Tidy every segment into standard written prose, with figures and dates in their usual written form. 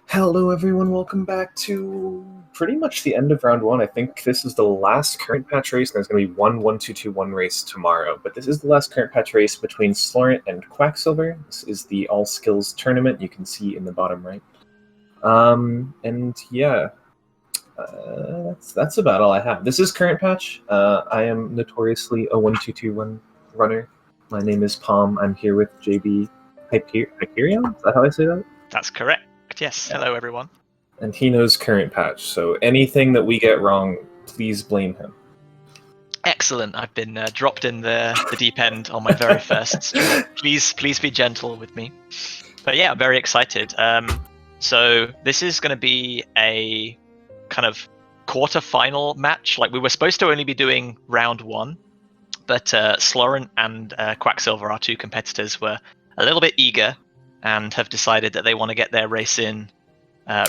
Hello, everyone. Welcome back to pretty much the end of round one. I think this is the last current patch race, and there's going to be one 1-2-2-1 race tomorrow. But this is the last current patch race between Slaurent and Quacksilver. This is the all skills tournament. You can see in the bottom right. And yeah, that's about all I have. This is current patch. I am notoriously a 1-2-2-1 runner. My name is Palm. I'm here with JB Hyperion. Is that how I say that? That's correct. Yes. Hello, everyone. And he knows current patch, so anything that we get wrong, please blame him. Excellent. I've been dropped in the deep end on my very first stream. Please be gentle with me. But yeah, I'm very excited. So this is going to be a kind of quarter-final match. Like, we were supposed to only be doing round one, but Slaurent and Quacksilver, our two competitors, were a little bit eager and have decided that they want to get their race in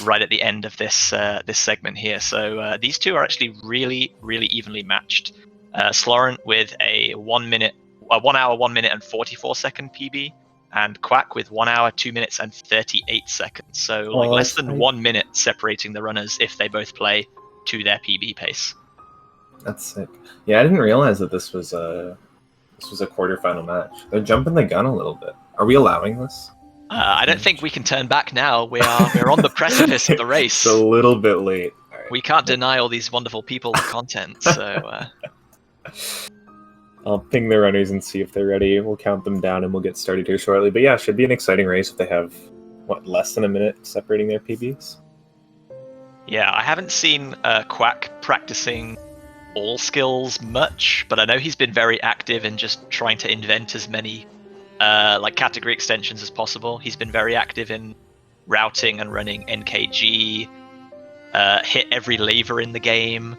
right at the end of this this segment here. So these two are actually really evenly matched. Slaurent with a 1 hour 1 minute and 44 second PB, and Quack with 1 hour 2 minutes and 38 seconds. So like less than 1 minute separating the runners if they both play to their PB pace. That's sick. Yeah, I didn't realize that this was a quarterfinal match. They're jumping the gun a little bit. Are we allowing this? I don't think we can turn back now. We're on the precipice of the race. It's a little bit late. Right. We can't deny all these wonderful people the content. So I'll ping the runners and see if they're ready. We'll count them down and we'll get started here shortly. But yeah, it should be an exciting race if they have less than a minute separating their PBs. Yeah, I haven't seen Quack practicing all skills much, but I know he's been very active in just trying to invent as many like category extensions as possible. He's been very active in routing and running NKG, hit every lever in the game,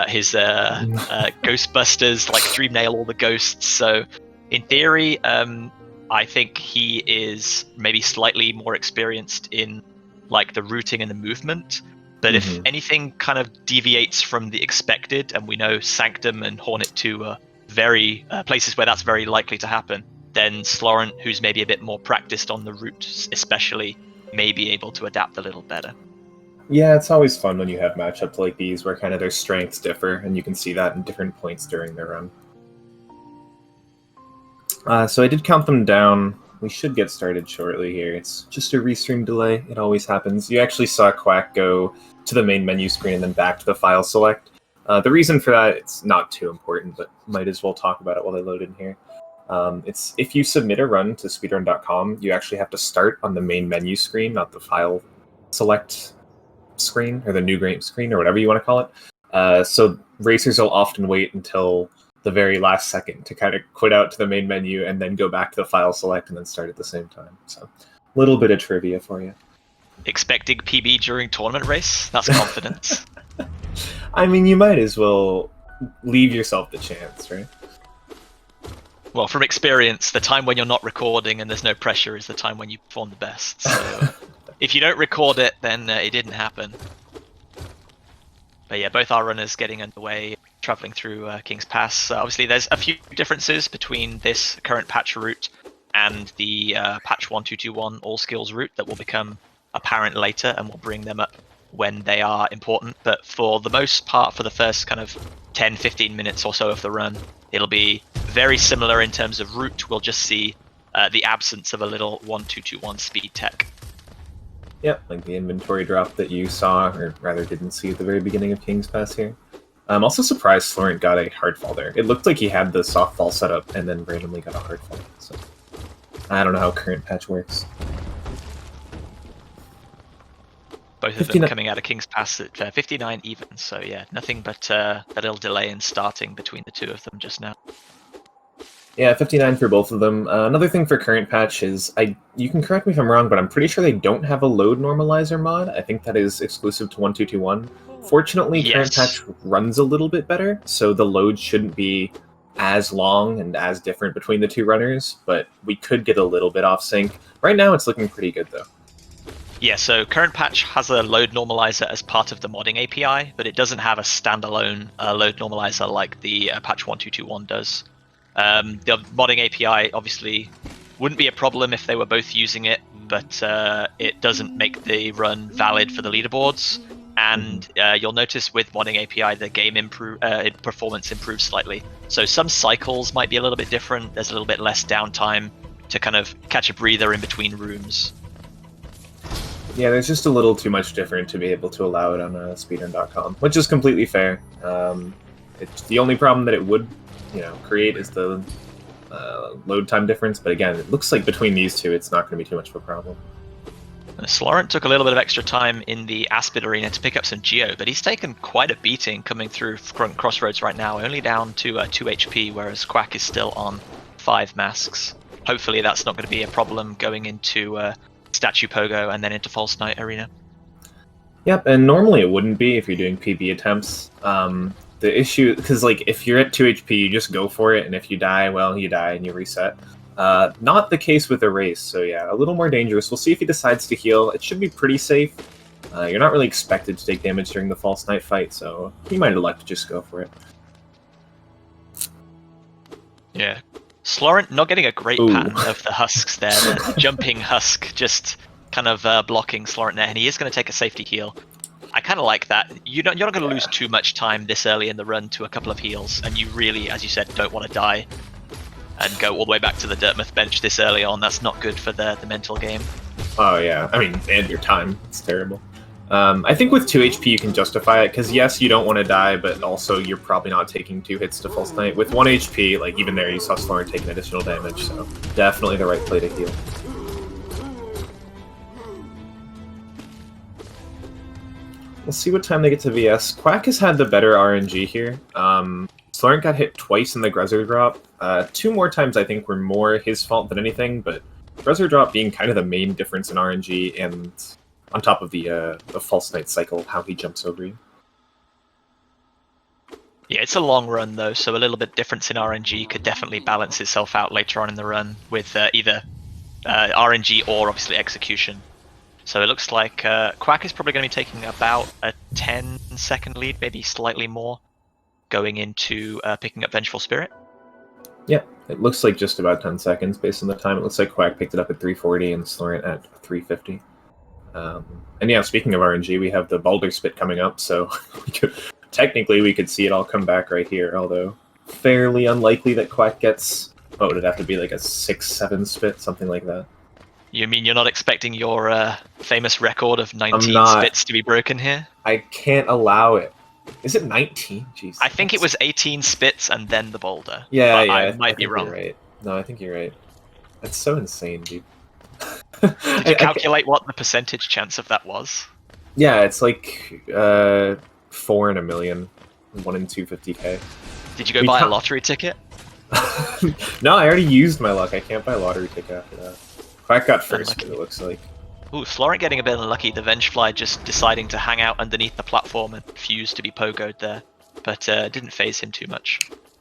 his Ghostbusters, like Dream Nail all the ghosts. So in theory, I think he is maybe slightly more experienced in like the routing and the movement. But if anything kind of deviates from the expected, and we know Sanctum and Hornet 2 are very places where that's very likely to happen, then Slaurent, who's maybe a bit more practiced on the route especially, may be able to adapt a little better. Yeah, it's always fun when you have matchups like these where kind of their strengths differ, and you can see that in different points during their run. So I did count them down. We should get started shortly here. It's just a restream delay. It always happens. You actually saw Quack go to the main menu screen and then back to the file select. The reason for that, it's not too important, but might as well talk about it while I load in here. It's if you submit a run to speedrun.com, you actually have to start on the main menu screen, not the file select screen or the new game screen or whatever you want to call it. So racers will often wait until the very last second to kind of quit out to the main menu and then go back to the file select and then start at the same time. So a little bit of trivia for you. Expecting PB during tournament race? That's confidence. I mean, you might as well leave yourself the chance, right? Well, from experience, the time when you're not recording and there's no pressure is the time when you perform the best. So if you don't record it, then it didn't happen. But yeah, both our runners getting underway, traveling through King's Pass. Obviously, there's a few differences between this current patch route and the patch 1.2.2.1 all skills route that will become apparent later, and we'll bring them up when they are important. But for the most part, for the first kind of 10-15 minutes or so of the run, it'll be very similar in terms of route. We'll just see the absence of a little 1.2.2.1 speed tech. Yep, like the inventory drop that you saw, or rather didn't see at the very beginning of King's Pass here. I'm also surprised Slaurent got a hardfall there. It looked like he had the softfall set up and then randomly got a hardfall. So I don't know how current patch works. Both of them coming out of King's Pass at 59 even, so yeah, nothing but a little delay in starting between the two of them just now. Yeah, 59 for both of them. Another thing for current patch is, you can correct me if I'm wrong, but I'm pretty sure they don't have a load normalizer mod. I think that is exclusive to 1.2.2.1. Fortunately, current patch runs a little bit better, so the load shouldn't be as long and as different between the two runners, but we could get a little bit off sync. Right now, it's looking pretty good, though. Yeah, so current patch has a load normalizer as part of the modding API, but it doesn't have a standalone load normalizer like the patch 1.2.2.1 does. The modding API obviously wouldn't be a problem if they were both using it. but it doesn't make the run valid for the leaderboards. And you'll notice with modding API, the game performance improves slightly. So some cycles might be a little bit different. There's a little bit less downtime to kind of catch a breather in between rooms. Yeah, there's just a little too much different to be able to allow it on speedrun.com, which is completely fair. It's the only problem that it would, create is the load time difference. But again, it looks like between these two, it's not going to be too much of a problem. Slaurent took a little bit of extra time in the Aspid arena to pick up some Geo, but he's taken quite a beating coming through Crossroads right now, only down to 2 HP, whereas Quack is still on 5 masks. Hopefully that's not going to be a problem going into Statue Pogo and then into False Knight arena. Yep, and normally it wouldn't be if you're doing PB attempts. The issue, because if you're at 2 HP, you just go for it, and if you die, well, you die and you reset. Not the case with a race, so yeah, a little more dangerous. We'll see if he decides to heal. It should be pretty safe. You're not really expected to take damage during the False Knight fight, so he might elect to just go for it. Yeah. Slaurent not getting a great pattern of the husks there. The jumping husk just kind of blocking Slaurent there, and he is going to take a safety heal. I kind of like that. You're not going to lose too much time this early in the run to a couple of heals, and you really, as you said, don't want to die and go all the way back to the Dirtmouth bench this early on. That's not good for the mental game. Oh yeah, I mean, and your time. It's terrible. I think with 2 HP you can justify it, because yes, you don't want to die, but also you're probably not taking 2 hits to False Knight. With 1 HP, even there you saw Slaurent taking additional damage, so definitely the right play to heal. We'll see what time they get to VS. Quack has had the better RNG here. Slaurent got hit twice in the Grezzer drop. 2 more times I think were more his fault than anything, but Grezzer drop being kind of the main difference in RNG, and on top of the False Knight cycle, how he jumps over you. Yeah, it's a long run though, so a little bit difference in RNG could definitely balance itself out later on in the run with either RNG or obviously execution. So it looks like Quack is probably going to be taking about a 10-second lead, maybe slightly more, going into picking up Vengeful Spirit. Yeah, it looks like just about 10 seconds based on the time. It looks like Quack picked it up at 340 and Slaurent at 350. And yeah, speaking of RNG, we have the Boulder Spit coming up, so technically we could see it all come back right here, although fairly unlikely that Quack gets, what would it have to be, like a 6-7 spit, something like that. You mean you're not expecting your famous record of 19 spits to be broken here? I can't allow it. Is it 19? Jeez. I think it was 18 spits and then the boulder. Yeah, but yeah. I might be wrong. You're right. No, I think you're right. That's so insane, dude. Did you calculate what the percentage chance of that was? Yeah, it's like 4 in a million, 1 in 250K. Did you go buy a lottery ticket? No, I already used my luck. I can't buy a lottery ticket after that. Quack got first, it looks like. Ooh, Slaurent getting a bit unlucky. The Vengefly just deciding to hang out underneath the platform and refuse to be pogoed there. But didn't phase him too much.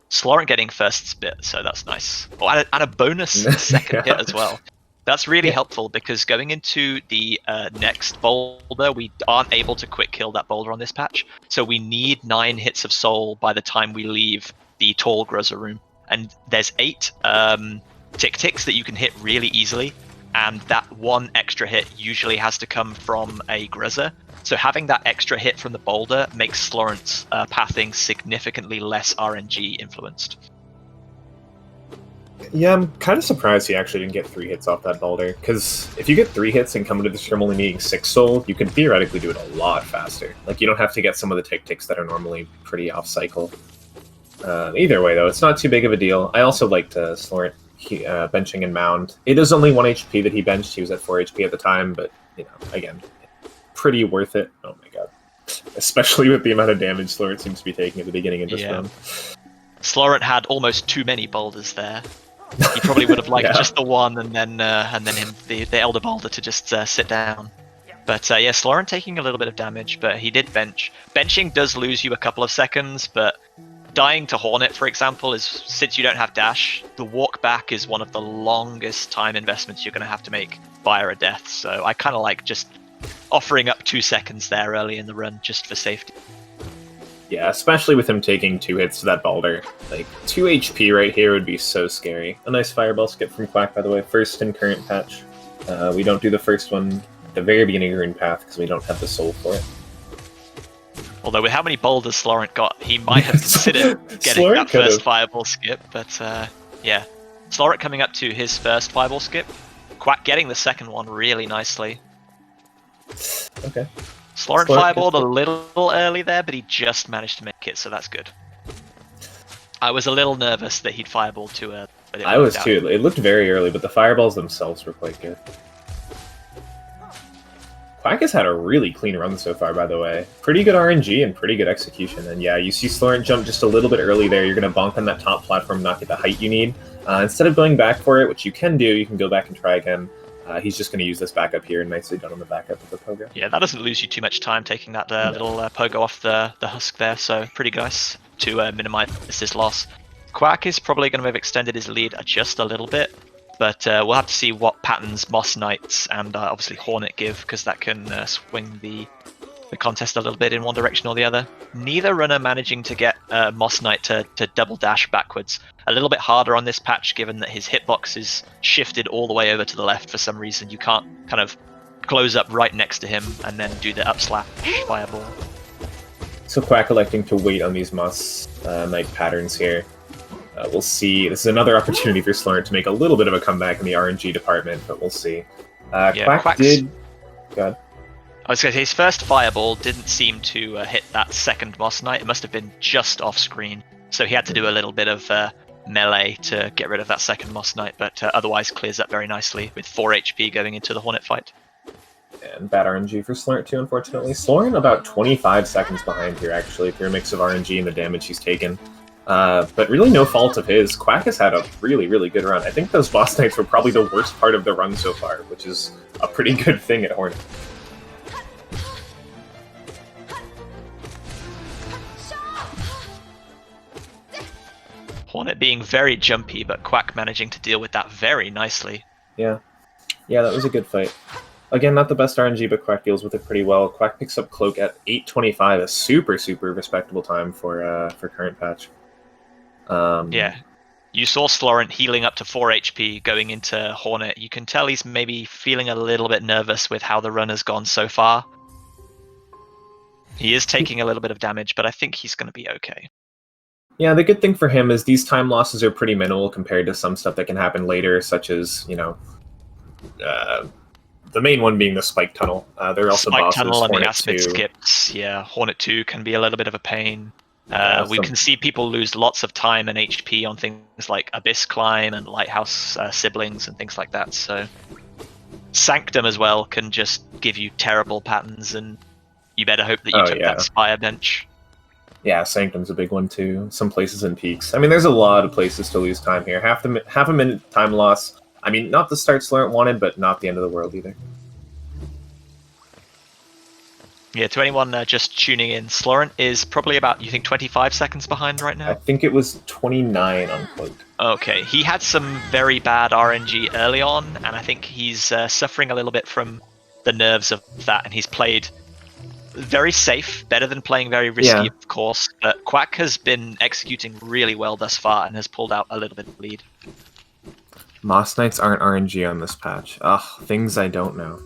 Slaurent getting first spit, so that's nice. Oh, and a bonus second hit as well. That's really helpful, because going into the next boulder, we aren't able to quick kill that boulder on this patch. So we need 9 hits of soul by the time we leave the tall Gruzzer room. And there's 8 tick-ticks that you can hit really easily. And that 1 extra hit usually has to come from a Gruzzer. So having that extra hit from the boulder makes Slaurent's pathing significantly less RNG influenced. Yeah, I'm kind of surprised he actually didn't get 3 hits off that boulder, because if you get 3 hits and come into this room only needing 6 soul, you can theoretically do it a lot faster. You don't have to get some of the tick-ticks that are normally pretty off-cycle. Either way, though, it's not too big of a deal. I also liked Slaurent benching and mound. It is only 1 HP that he benched. He was at 4 HP at the time, but, again, pretty worth it. Oh my god. Especially with the amount of damage Slaurent seems to be taking at the beginning of this run. Slaurent had almost too many boulders there. He probably would have liked just the 1 and then the Elder Boulder to just sit down. But Slaurent taking a little bit of damage, but he did bench. Benching does lose you a couple of seconds, but dying to Hornet, for example, is, since you don't have dash, the walk back is one of the longest time investments you're going to have to make via a death. So I kind of like just offering up 2 seconds there early in the run just for safety. Yeah, especially with him taking 2 hits to that boulder. 2 HP right here would be so scary. A nice fireball skip from Quack, by the way. First in current patch. We don't do the first one at the very beginning of Rune Path because we don't have the soul for it. Although with how many boulders Slaurent got, he might have considered getting Slaurent that first fireball skip, but yeah. Slaurent coming up to his first fireball skip. Quack getting the second one really nicely. Okay. Slaurent fireballed a little early there, but he just managed to make it, so that's good. I was a little nervous that he'd fireball too early. But I was too. It looked very early, but the fireballs themselves were quite good. Quack has had a really clean run so far, by the way. Pretty good RNG and pretty good execution. And yeah, you see Slaurent jump just a little bit early there. You're going to bonk on that top platform, not get the height you need. Instead of going back for it, which you can do, you can go back and try again. He's just going to use this backup here, nicely done on the backup of the pogo. Yeah, that doesn't lose you too much time taking that little pogo off the husk there, so pretty nice to minimize this loss. Quack is probably going to have extended his lead just a little bit, but we'll have to see what patterns Moss Knights and obviously Hornet give, because that can swing the contest a little bit in one direction or the other. Neither runner managing to get Moss Knight to double dash backwards. A little bit harder on this patch, given that his hitbox is shifted all the way over to the left for some reason. You can't kind of close up right next to him and then do the up slash fireball. So Quack electing to wait on these Moss Knight patterns here. We'll see. This is another opportunity for Slaurent to make a little bit of a comeback in the RNG department, but we'll see. Quack did... Go ahead. I was going to say, his first fireball didn't seem to hit that second Moss Knight. It must have been just off screen. So he had to do a little bit of melee to get rid of that second Moss Knight, but otherwise clears up very nicely with 4 HP going into the Hornet fight. And bad RNG for Slaurent too, unfortunately. Slaurent about 25 seconds behind here, actually, through a mix of RNG and the damage he's taken. But really no fault of his. Quack has had a really, really good run. I think those Moss Knights were probably the worst part of the run so far, which is a pretty good thing at Hornet. Hornet being very jumpy, but Quack managing to deal with that very nicely. Yeah, that was a good fight. Again, not the best RNG, but Quack deals with it pretty well. Quack picks up Cloak at 8:25, a super, super respectable time for current patch. Yeah. You saw Slaurent healing up to 4 HP going into Hornet. You can tell he's maybe feeling a little bit nervous with how the run has gone so far. He is taking a little bit of damage, but I think he's going to be okay. Yeah, the good thing for him is these time losses are pretty minimal compared to some stuff that can happen later, such as, the main one being the Spike Tunnel. There are also Spike bosses, Tunnel and Hornet the Aspid 2. skips. Yeah, Hornet 2 can be a little bit of a pain. We Some- can see people lose lots of time and HP on things like Abyss Climb and Lighthouse Siblings and things like that. So Sanctum as well can just give you terrible patterns, and you better hope that you took that Spire bench. Yeah, Sanctum's a big one too. Some places in Peaks. I mean, there's a lot of places to lose time here. Half a minute time loss. I mean, not the start Slaurent wanted, but not the end of the world either. Yeah, to anyone just tuning in, Slaurent is probably about, you think, 25 seconds behind right now? I think it was 29 on Cloak. Okay, he had some very bad RNG early on, and I think he's suffering a little bit from the nerves of that, and he's played very safe, better than playing very risky, of course. But Quack has been executing really well thus far and has pulled out a little bit of lead. Moss Knights aren't RNG on this patch. Ugh, things I don't know.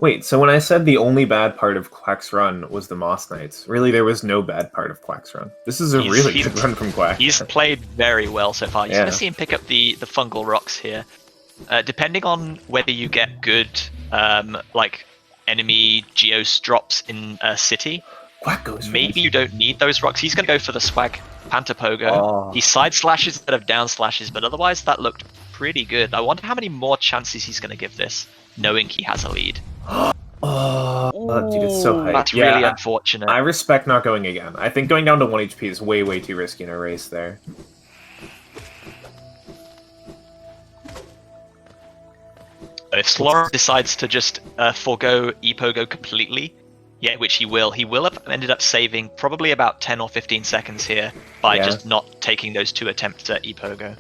Wait, so when I said the only bad part of Quack's run was the Moss Knights, really there was no bad part of Quack's run. This is a really good run from Quack. He's played very well so far. You're going to see him pick up the fungal rocks here. Depending on whether you get good enemy geos drops in a city, Quack goes maybe you don't need those rocks. He's going to go for the swag Pantapogo. Oh. He side slashes instead of down slashes, but otherwise that looked pretty good. I wonder how many more chances he's going to give this, knowing he has a lead. Dude, it's so hype. That's really unfortunate. I respect not going again. I think going down to 1 HP is way, way too risky in a race there. If Slaurent decides to just forego Epogo completely, which he will have ended up saving probably about 10 or 15 seconds here by just not taking those 2 attempts at Epogo.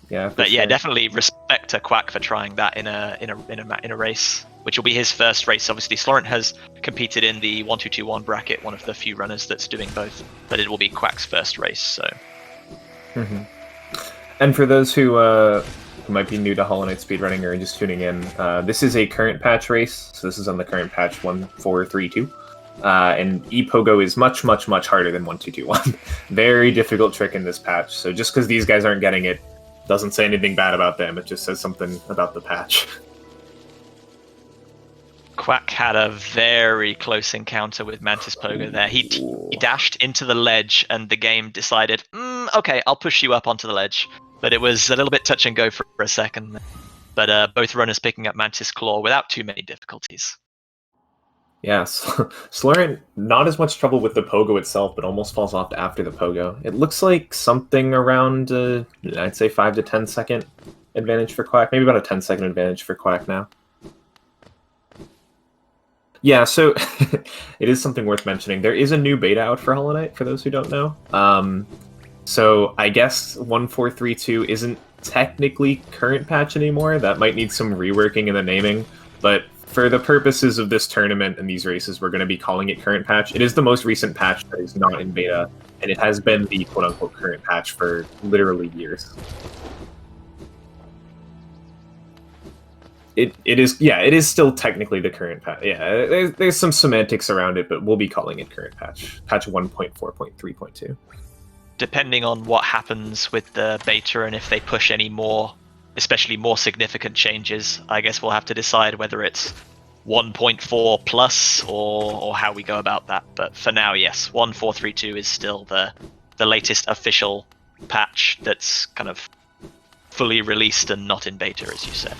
Yeah, but definitely respect to Quack for trying that in a race, which will be his first race. Obviously, Slaurent has competed in the 1-2-2-1 bracket, one of the few runners that's doing both, but it will be Quack's first race. So. Mm-hmm. And for those who might be new to Hollow Knight speedrunning or just tuning in, this is a current patch race, so this is on the current patch 1432. And ePogo is much, much, much harder than 1221. Very difficult trick in this patch, so just because these guys aren't getting it doesn't say anything bad about them, it just says something about the patch. Quack had a very close encounter with Mantis Pogo there. He dashed into the ledge, and the game decided, okay, I'll push you up onto the ledge. But it was a little bit touch and go for a second. But both runners picking up Mantis Claw without too many difficulties. Yes, slaurent, not as much trouble with the Pogo itself, but almost falls off after the Pogo. It looks like something around, I'd say 5 to 10 second advantage for Quack. Maybe about a 10-second advantage for Quack now. Yeah, so it is something worth mentioning. There is a new beta out for Hollow Knight, for those who don't know. So I guess 1432 isn't technically current patch anymore. That might need some reworking in the naming, but for the purposes of this tournament and these races, we're going to be calling it current patch. It is the most recent patch that is not in beta, and it has been the quote-unquote current patch for literally years. It is still technically the current patch. Yeah, there's some semantics around it, but we'll be calling it current patch. Patch 1.4.3.2. Depending on what happens with the beta and if they push any more, especially more significant changes, I guess we'll have to decide whether it's 1.4 plus or how we go about that. But for now, yes, 1432 is still the latest official patch that's kind of fully released and not in beta, as you said.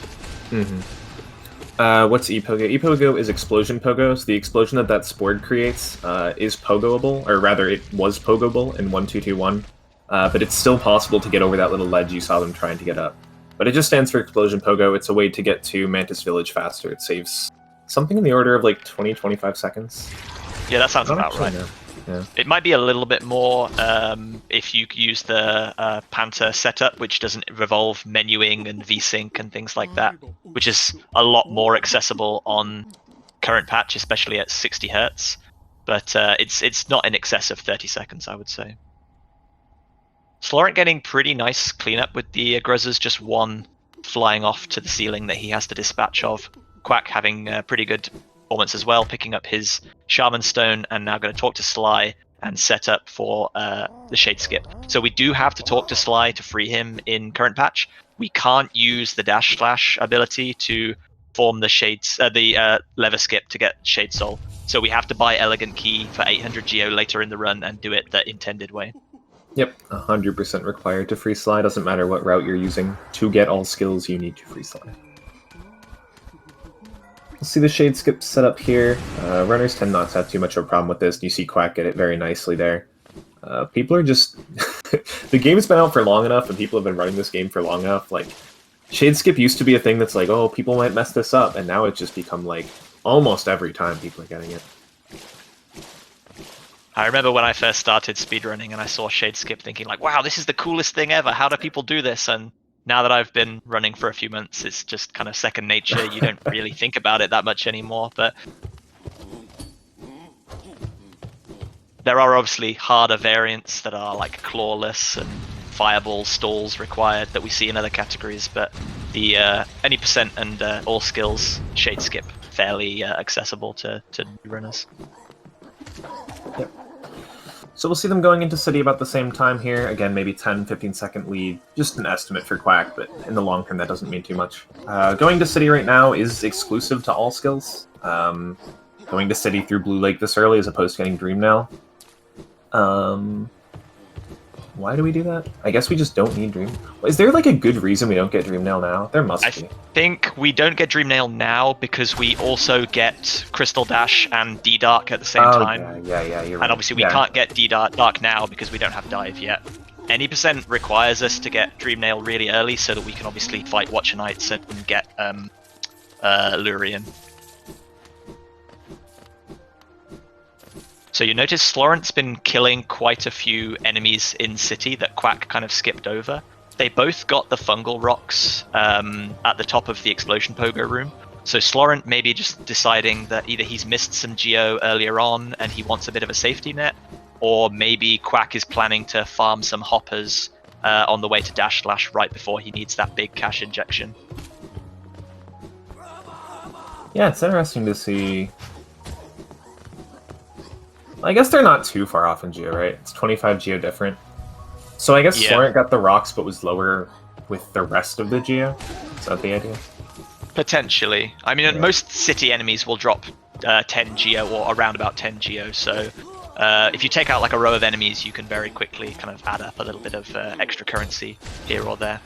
What's ePogo? ePogo is explosion pogo, so the explosion that spore creates is pogoable, or rather it was pogoable in 1221, but it's still possible to get over that little ledge you saw them trying to get up. But it just stands for explosion pogo. It's a way to get to Mantis Village faster. It saves something in the order of like 20-25 seconds. Yeah, that sounds about right. Yeah. It might be a little bit more if you use the Panther setup, which doesn't revolve menuing and VSync and things like that, which is a lot more accessible on current patch, especially at 60 Hz. But it's not in excess of 30 seconds, I would say. slaurent getting pretty nice cleanup with the Gruzzers, just one flying off to the ceiling that he has to dispatch of. Quack having pretty good performance as well, picking up his Shaman Stone, and now going to talk to Sly and set up for the Shade Skip. So we do have to talk to Sly to free him in current patch. We can't use the dash slash ability to form the lever skip to get Shade Soul. So we have to buy Elegant Key for 800 Geo later in the run and do it the intended way. Yep, 100% required to free Sly. Doesn't matter what route you're using. To get all skills, you need to free Sly. We'll see the Shade Skip set up here. Runners tend not to have too much of a problem with this. You see Quack get it very nicely there. People are just... the game's been out for long enough, and people have been running this game for long enough. Like, Shade Skip used to be a thing that's like, oh, people might mess this up, and now it's just become like, almost every time people are getting it. I remember when I first started speedrunning and I saw Shade Skip thinking like, wow, this is the coolest thing ever. How do people do this? And now that I've been running for a few months, it's just kind of second nature. You don't really think about it that much anymore. But there are obviously harder variants that are like clawless and fireball stalls required that we see in other categories. But the any percent and all skills Shade Skip fairly accessible to new runners. Yep. So we'll see them going into City about the same time here. Again, maybe 10-15 second lead. Just an estimate for Quack, but in the long term that doesn't mean too much. Going to City right now is exclusive to all skills. Going to City through Blue Lake this early as opposed to getting Dream now. Why do we do that? I guess we just don't need Dream. Is there like a good reason we don't get Dream Nail now? There must be. I think we don't get Dream Nail now because we also get Crystal Dash and D-Dark at the same time. Yeah, you're right. And obviously we can't get D-Dark now because we don't have Dive yet. Any percent requires us to get Dream Nail really early so that we can obviously fight Watcher Knights and get Lurian. So you notice slaurent's been killing quite a few enemies in City that Quack kind of skipped over. They both got the fungal rocks at the top of the explosion pogo room. So slaurent maybe just deciding that either he's missed some geo earlier on and he wants a bit of a safety net, or maybe Quack is planning to farm some hoppers on the way to dash slash right before he needs that big cash injection. Yeah, it's interesting to see. I guess they're not too far off in Geo, right? It's 25 Geo different. So I guess Slaurent got the rocks but was lower with the rest of the Geo? Is that the idea? Potentially. I mean, most city enemies will drop 10 Geo or around about 10 Geo, so if you take out like a row of enemies, you can very quickly kind of add up a little bit of extra currency here or there.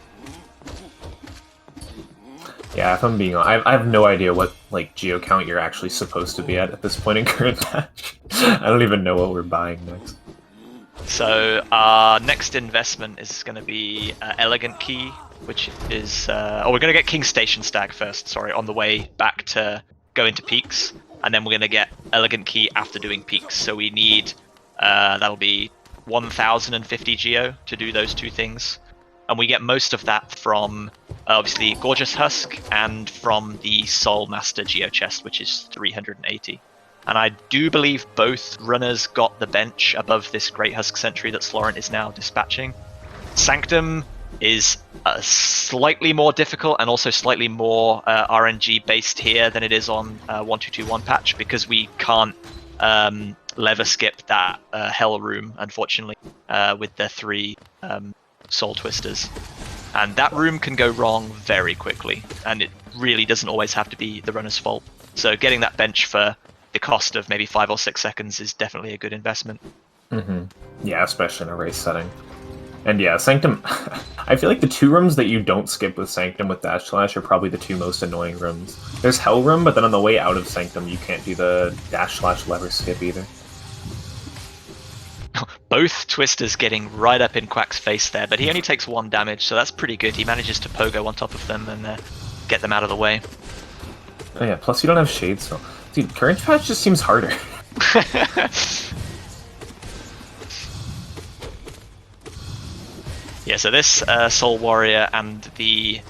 Yeah, if I'm being honest, I have no idea what like Geo count you're actually supposed to be at this point in current match. I don't even know what we're buying next. So our next investment is going to be Elegant Key, which is... we're going to get King's Station Stag first, sorry, on the way back to go into Peaks. And then we're going to get Elegant Key after doing Peaks. So we need... that'll be 1,050 Geo to do those two things. And we get most of that from, obviously, Gorgeous Husk and from the Soul Master Geo Chest, which is 380. And I do believe both runners got the bench above this Great Husk Sentry that Slaurent is now dispatching. Sanctum is slightly more difficult and also slightly more RNG based here than it is on 1221 patch, because we can't lever skip that Hell Room, unfortunately, with the 3 Soul Twisters. And that room can go wrong very quickly, and it really doesn't always have to be the runner's fault. So getting that bench for the cost of maybe 5 or 6 seconds is definitely a good investment. Yeah, especially in a race setting. And yeah, Sanctum, I feel like the 2 rooms that you don't skip with Sanctum with Dash Slash are probably the 2 most annoying rooms. There's Hell Room, but then on the way out of Sanctum you can't do the Dash Slash lever skip either. Both Twisters getting right up in Quack's face there, but he only takes 1 damage, so that's pretty good. He manages to pogo on top of them and get them out of the way. Oh yeah, plus you don't have Shade, so... Dude, current patch just seems harder. Yeah, so this Soul Warrior and the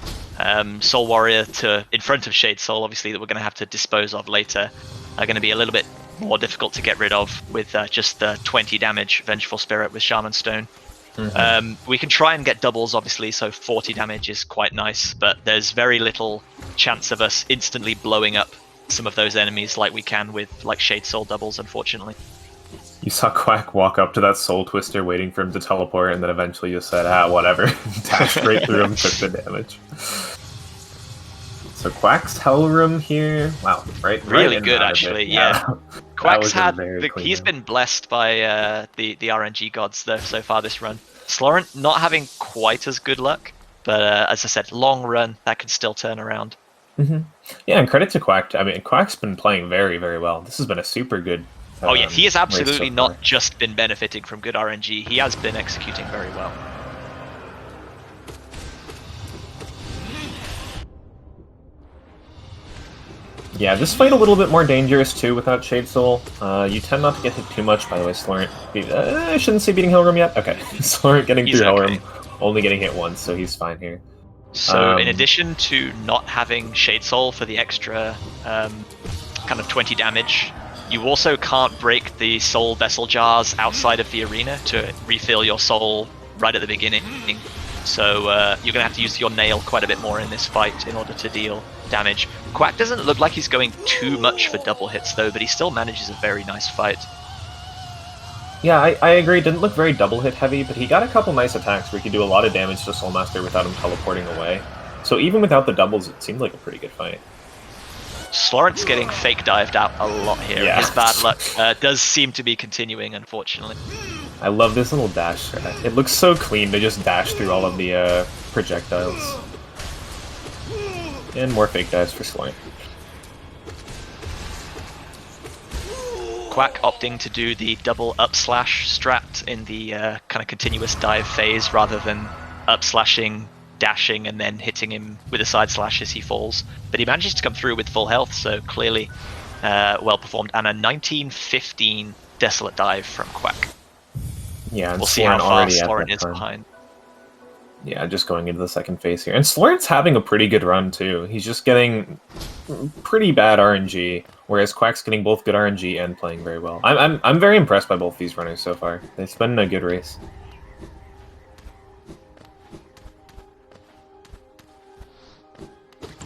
Soul Warrior in front of Shade Soul, obviously, that we're going to have to dispose of later, are going to be a little bit more difficult to get rid of with just the 20 damage Vengeful Spirit with Shaman Stone. We can try and get doubles, obviously, so 40 damage is quite nice, but there's very little chance of us instantly blowing up some of those enemies like we can with like Shade Soul doubles, unfortunately. You saw Quack walk up to that Soul Twister waiting for him to teleport, and then eventually just said, whatever. Dashed right through him, took the damage. So Quack's Hell Room here, wow, really good actually, yeah. Quack's he's room. been blessed by the RNG gods though so far this run. Slaurent not having quite as good luck, but as I said, long run that can still turn around. Yeah, and credit to Quack. I mean, Quack's been playing very, very well. This has been a super good. Oh yeah, he has absolutely not just been benefiting from good RNG. He has been executing very well. Yeah, this fight a little bit more dangerous too without Shade Soul. You tend not to get hit too much, by the way, Slaurent. I shouldn't say beating Hellroom yet. Okay, Slaurent getting through Hellroom, only getting hit once, so he's fine here. So in addition to not having Shade Soul for the extra kind of 20 damage, you also can't break the Soul Vessel Jars outside of the arena to refill your soul right at the beginning. So you're going to have to use your nail quite a bit more in this fight in order to deal damage. Quack doesn't look like he's going too much for double hits though, but he still manages a very nice fight. Yeah, I agree. Didn't look very double hit heavy, but he got a couple nice attacks where he could do a lot of damage to Soul Master without him teleporting away. So even without the doubles, it seemed like a pretty good fight. Slaurent's getting fake dived out a lot here. Yeah. His bad luck does seem to be continuing, unfortunately. I love this little dash. It looks so clean to just dash through all of the projectiles. And more fake dives for Slaurent. Quack opting to do the double up slash strat in the kind of continuous dive phase rather than up slashing, dashing, and then hitting him with a side slash as he falls. But he manages to come through with full health, so clearly well performed. And a 1915 Desolate dive from Quack. Yeah, we'll see how far Slaurent is behind. Yeah, just going into the second phase here. And Slaurent's having a pretty good run, too. He's just getting pretty bad RNG, whereas Quack's getting both good RNG and playing very well. I'm very impressed by both these runners so far. It's been a good race.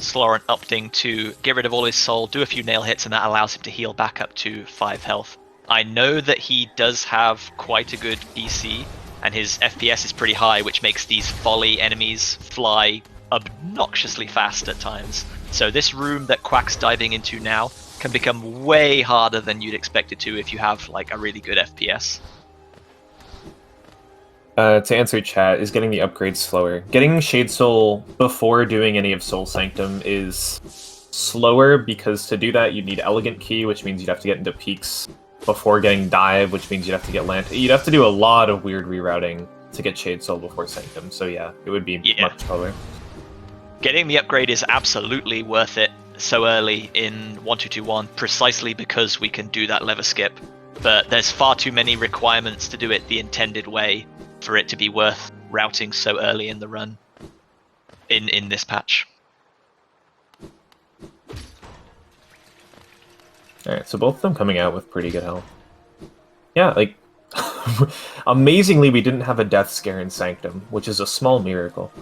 Slaurent opting to get rid of all his soul, do a few nail hits, and that allows him to heal back up to 5 health. I know that he does have quite a good PC, and his FPS is pretty high, which makes these volley enemies fly obnoxiously fast at times. So this room that Quack's diving into now can become way harder than you'd expect it to if you have like a really good FPS. To answer chat, is getting the upgrades slower. Getting Shade Soul before doing any of Soul Sanctum is slower because to do that you'd need Elegant Key, which means you'd have to get into peaks before getting Dive, which means you'd have to get Lantern. You'd have to do a lot of weird rerouting to get Shade Soul before Sanctum, so yeah, it would be much slower. Getting the upgrade is absolutely worth it so early in 1221, precisely because we can do that lever skip, but there's far too many requirements to do it the intended way for it to be worth routing so early in the run in this patch. Alright, so both of them coming out with pretty good health. Yeah, like, amazingly we didn't have a death scare in Sanctum, which is a small miracle.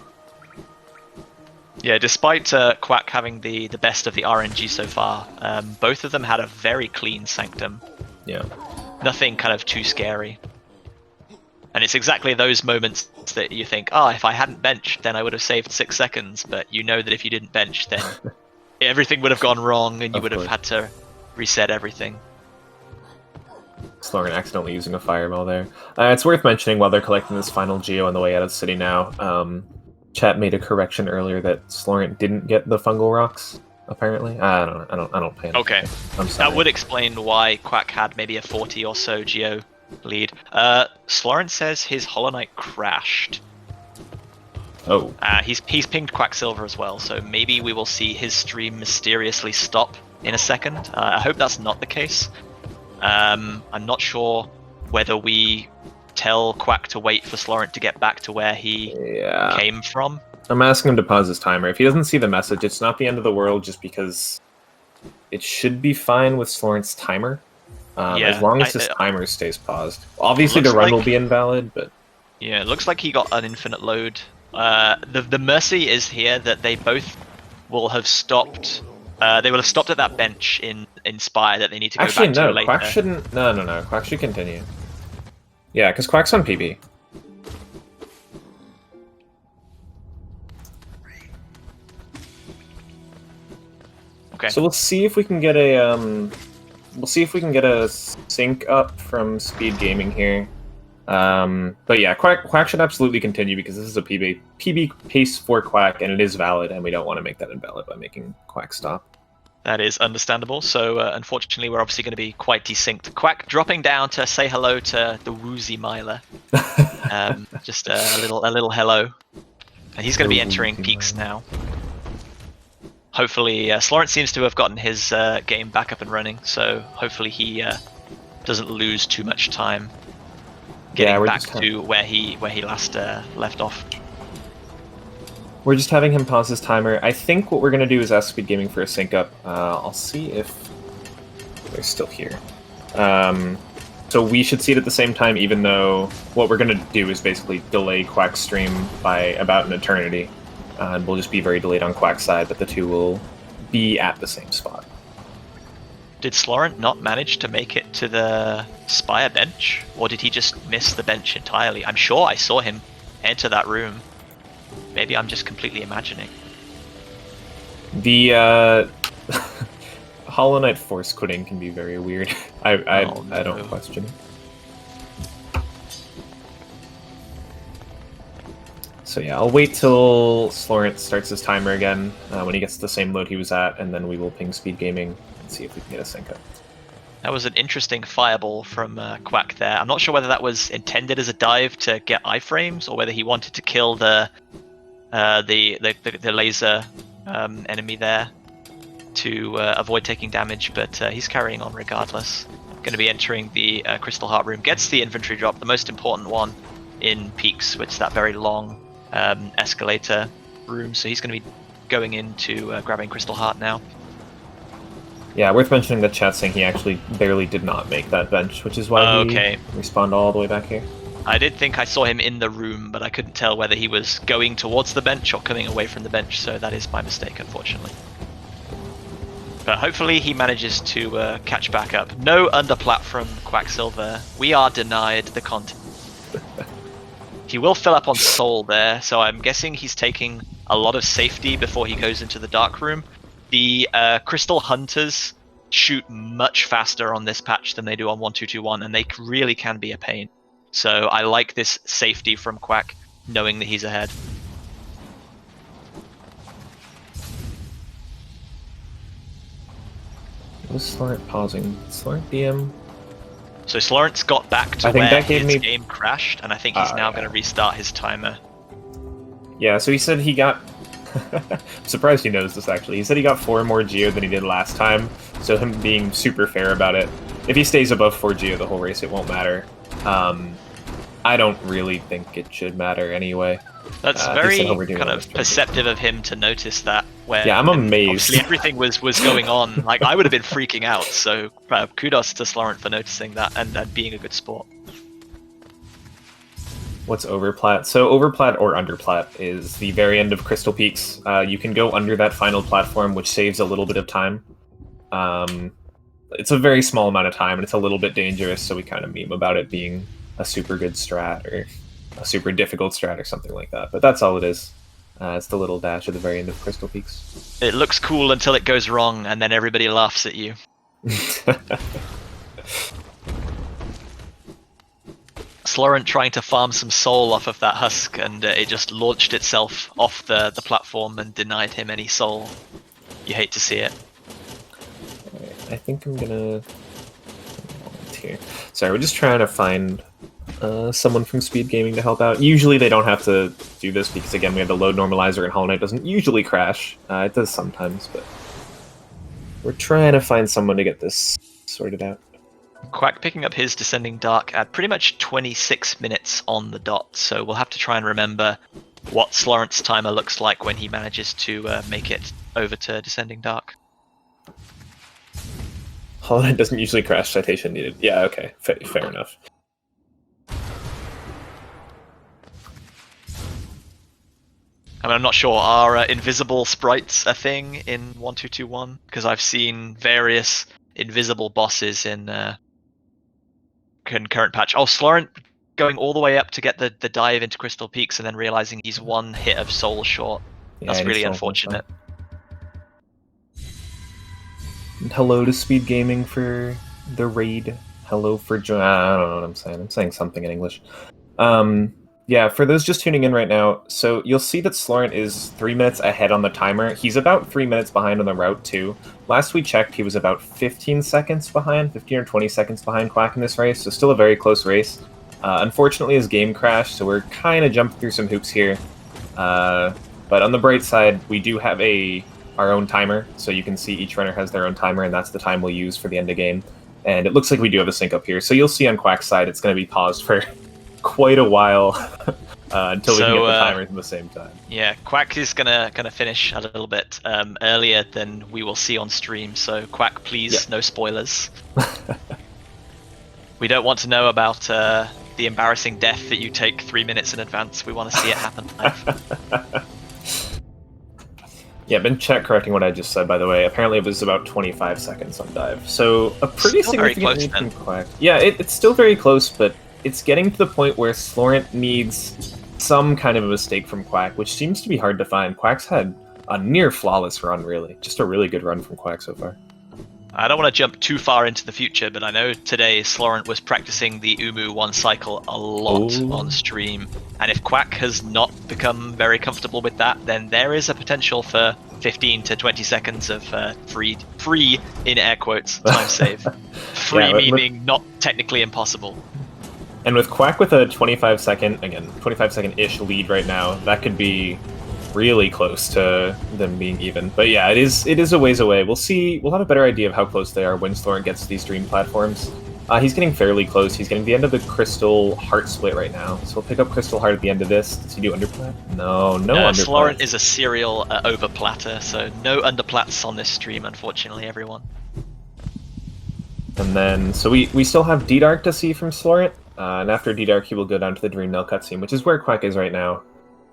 Yeah, despite Quack having the best of the RNG so far, both of them had a very clean Sanctum. Yeah. Nothing kind of too scary. And it's exactly those moments that you think, oh, if I hadn't benched, then I would have saved 6 seconds, but you know that if you didn't bench, then everything would have gone wrong and you would have had to reset everything. Slaurent accidentally using a fireball there. It's worth mentioning while they're collecting this final geo on the way out of the city now, chat made a correction earlier that Slaurent didn't get the fungal rocks, apparently. I don't pay attention. Okay. I'm sorry. That would explain why Quack had maybe a 40 or so geo lead. Slaurent says his Hollow Knight crashed. Oh. He's pinged Quacksilver as well, so maybe we will see his stream mysteriously stop in a second. I hope that's not the case. I'm not sure whether we tell Quack to wait for Slaurent to get back to where he came from. I'm asking him to pause his timer. If he doesn't see the message, it's not the end of the world just because it should be fine with Slaurent's timer. As long as his timer stays paused. Obviously the run will be invalid, but... Yeah, it looks like he got an infinite load. The mercy is here that they both will have stopped. They will have stopped at that bench in Spire that they need to go back to later. Actually, no, Quack shouldn't... No. Quack should continue. Yeah, because Quack's on PB. Okay. So we'll see if we can get a... We'll see if we can get a sync up from SpeedGaming here. But yeah, Quack should absolutely continue because this is a PB pace for Quack, and it is valid, and we don't want to make that invalid by making Quack stop. That is understandable. So unfortunately, we're obviously going to be quite desynced. Quack dropping down to say hello to the woozy Myler. Just a little hello. And he's going to be entering peaks now. Hopefully, Slaurent seems to have gotten his game back up and running, so hopefully he doesn't lose too much time getting back to where he last left off. We're just having him pause his timer. I think what we're going to do is ask SpeedGaming for a sync up. I'll see if they're still here. So we should see it at the same time, even though what we're going to do is basically delay Quack's stream by about an eternity. And we'll just be very delayed on Quack's side, but the two will be at the same spot. Did Slaurent not manage to make it to the Spire bench? Or did he just miss the bench entirely? I'm sure I saw him enter that room. Maybe I'm just completely imagining. The Hollow Knight force quitting can be very weird. I don't question it. So yeah, I'll wait till Slaurent starts his timer again when he gets the same load he was at, and then we will ping SpeedGaming and see if we can get a sync up. That was an interesting fireball from Quack there. I'm not sure whether that was intended as a dive to get iframes, or whether he wanted to kill the laser enemy there to avoid taking damage, but he's carrying on regardless. Going to be entering the Crystal Heart room. Gets the inventory drop, the most important one in peaks, which is that very long escalator room. So he's going to be going into grabbing Crystal Heart now. Yeah, worth mentioning that chat saying he actually barely did not make that bench, which is why he respawned all the way back here. I did think I saw him in the room, but I couldn't tell whether he was going towards the bench or coming away from the bench, so that is my mistake, unfortunately. But hopefully he manages to catch back up. No underplat from Quacksilver. We are denied the content. He will fill up on soul there, so I'm guessing he's taking a lot of safety before he goes into the dark room. The crystal hunters shoot much faster on this patch than they do on 1.2.2.1, and they really can be a pain. So I like this safety from Quack, knowing that he's ahead. Was Slaurent pausing? Slaurent DM? So Slaurent's got back to where his game crashed, and I think he's now going to restart his timer. Yeah, so he said he got... I'm surprised he knows this, actually. He said he got 4 more Geo than he did last time, so him being super fair about it. If he stays above 4 Geo the whole race, it won't matter. I don't really think it should matter anyway. That's very kind of perceptive of him to notice that. Where yeah, I'm amazed. Obviously everything was going on. Like, I would have been freaking out, so kudos to Slaurent for noticing that and being a good sport. What's overplat? So overplat or underplat is the very end of Crystal Peaks. You can go under that final platform, which saves a little bit of time. It's a very small amount of time, and it's a little bit dangerous, so we kind of meme about it being a super good strat or a super difficult strat or something like that. But that's all it is. It's the little dash at the very end of Crystal Peaks. It looks cool until it goes wrong, and then everybody laughs at you. Slaurent trying to farm some soul off of that husk, and it just launched itself off the platform and denied him any soul. You hate to see it. I think I'm gonna volunteer. Sorry, we're just trying to find someone from SpeedGaming to help out. Usually they don't have to do this because, again, we have the load normalizer and Hollow Knight doesn't usually crash. It does sometimes, but we're trying to find someone to get this sorted out. Quack picking up his Descending Dark at pretty much 26 minutes on the dot, so we'll have to try and remember what Slaurent's timer looks like when he manages to make it over to Descending Dark. Hollow Knight doesn't usually crash, citation needed. Yeah, okay, fair enough. I mean, I'm not sure, are invisible sprites a thing in 1.2.2.1? Because I've seen various invisible bosses in current patch. Oh, Slaurent going all the way up to get the dive into Crystal Peaks and then realizing he's 1 hit of soul short. Yeah, that's really unfortunate. Hello to SpeedGaming for the raid. Hello for I don't know what I'm saying. I'm saying something in English. Yeah, for those just tuning in right now, so you'll see that Slaurent is 3 minutes ahead on the timer. He's about 3 minutes behind on the route, too. Last we checked, he was about 15 seconds behind, 15 or 20 seconds behind Quack in this race, so still a very close race. Unfortunately, his game crashed, so we're kind of jumping through some hoops here. But on the bright side, we do have our own timer, so you can see each runner has their own timer, and that's the time we'll use for the end of game. And it looks like we do have a sync up here, so you'll see on Quack's side it's going to be paused for quite a while until we can get the timers at the same time. Yeah, Quack is gonna finish a little bit earlier than we will see on stream. So Quack, please, no spoilers. We don't want to know about the embarrassing death that you take 3 minutes in advance. We want to see it happen live. Yeah, been chat correcting what I just said, by the way. Apparently it was about 25 seconds on dive. So a pretty still significant lead from Quack. Yeah, it's still very close, but it's getting to the point where Slaurent needs some kind of a mistake from Quack, which seems to be hard to find. Quack's had a near flawless run, really. Just a really good run from Quack so far. I don't want to jump too far into the future, but I know today Slaurent was practicing the Umu 1 cycle a lot on stream. And if Quack has not become very comfortable with that, then there is a potential for 15 to 20 seconds of free, in air quotes, time save. Free meaning not technically impossible. And with Quack with a 25-second-ish lead right now, that could be really close to them being even. But yeah, it is a ways away. We'll see. We'll have a better idea of how close they are when Slaurent gets to these dream platforms. He's getting fairly close. He's getting the end of the Crystal Heart split right now. So we'll pick up Crystal Heart at the end of this. Does he do underplat? No underplat. Slaurent is a serial overplatter, so no underplats on this stream, unfortunately, everyone. And then, so we still have D-Dark to see from Slaurent. and after D-Dark, he will go down to the Dream Nail cutscene, which is where Quack is right now.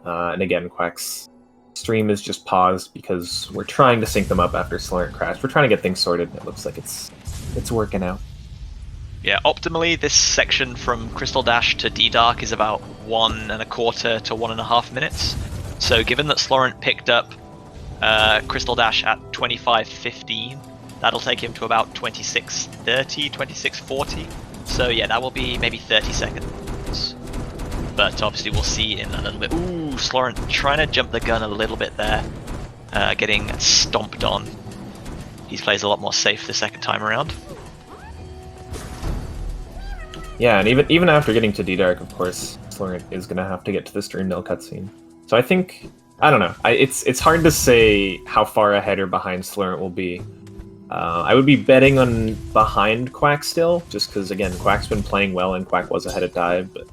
And again, Quack's stream is just paused because we're trying to sync them up after slaurent crashed. We're trying to get things sorted. It looks like it's working out. Yeah, optimally, this section from Crystal Dash to D-Dark is about 1.25 to 1.5 minutes. So given that Slaurent picked up Crystal Dash at 25:15, that'll take him to about 26:30, 26:40. So yeah, that will be maybe 30 seconds. But obviously we'll see in a little bit. Ooh, Slaurent trying to jump the gun a little bit there. Getting stomped on. He plays a lot more safe the second time around. Yeah, and even after getting to D-Dark, of course, Slaurent is going to have to get to this Dream Nail cutscene. So I think, I don't know, it's hard to say how far ahead or behind Slaurent will be. I would be betting on behind Quack still, just because, again, Quack's been playing well and Quack was ahead of Dive, but...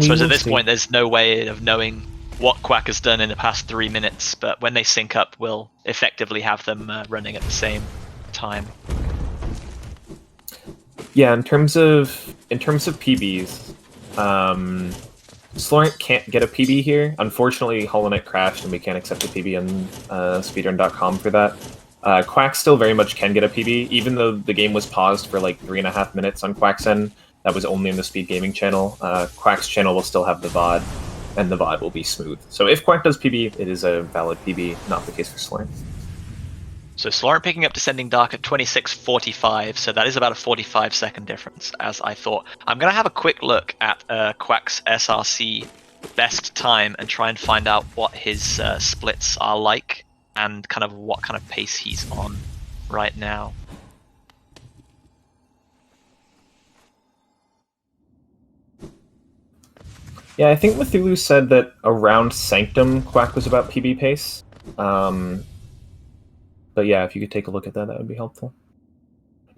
So at this point, there's no way of knowing what Quack has done in the past 3 minutes, but when they sync up, we'll effectively have them running at the same time. Yeah, in terms of PBs, Slaurent can't get a PB here. Unfortunately, Hollow Knight crashed, and we can't accept a PB on speedrun.com for that. Quack still very much can get a PB, even though the game was paused for like 3.5 minutes on Quack's end. That was only in the SpeedGaming channel. Quack's channel will still have the VOD, and the VOD will be smooth. So if Quack does PB, it is a valid PB, not the case for Slaurent. So Slaurent picking up Descending Dark at 26:45, so that is about a 45-second difference, as I thought. I'm going to have a quick look at Quack's SRC best time and try and find out what his splits are like and kind of what kind of pace he's on right now. Yeah, I think Cthulhu said that around Sanctum, Quack was about PB pace. But yeah, if you could take a look at that, that would be helpful.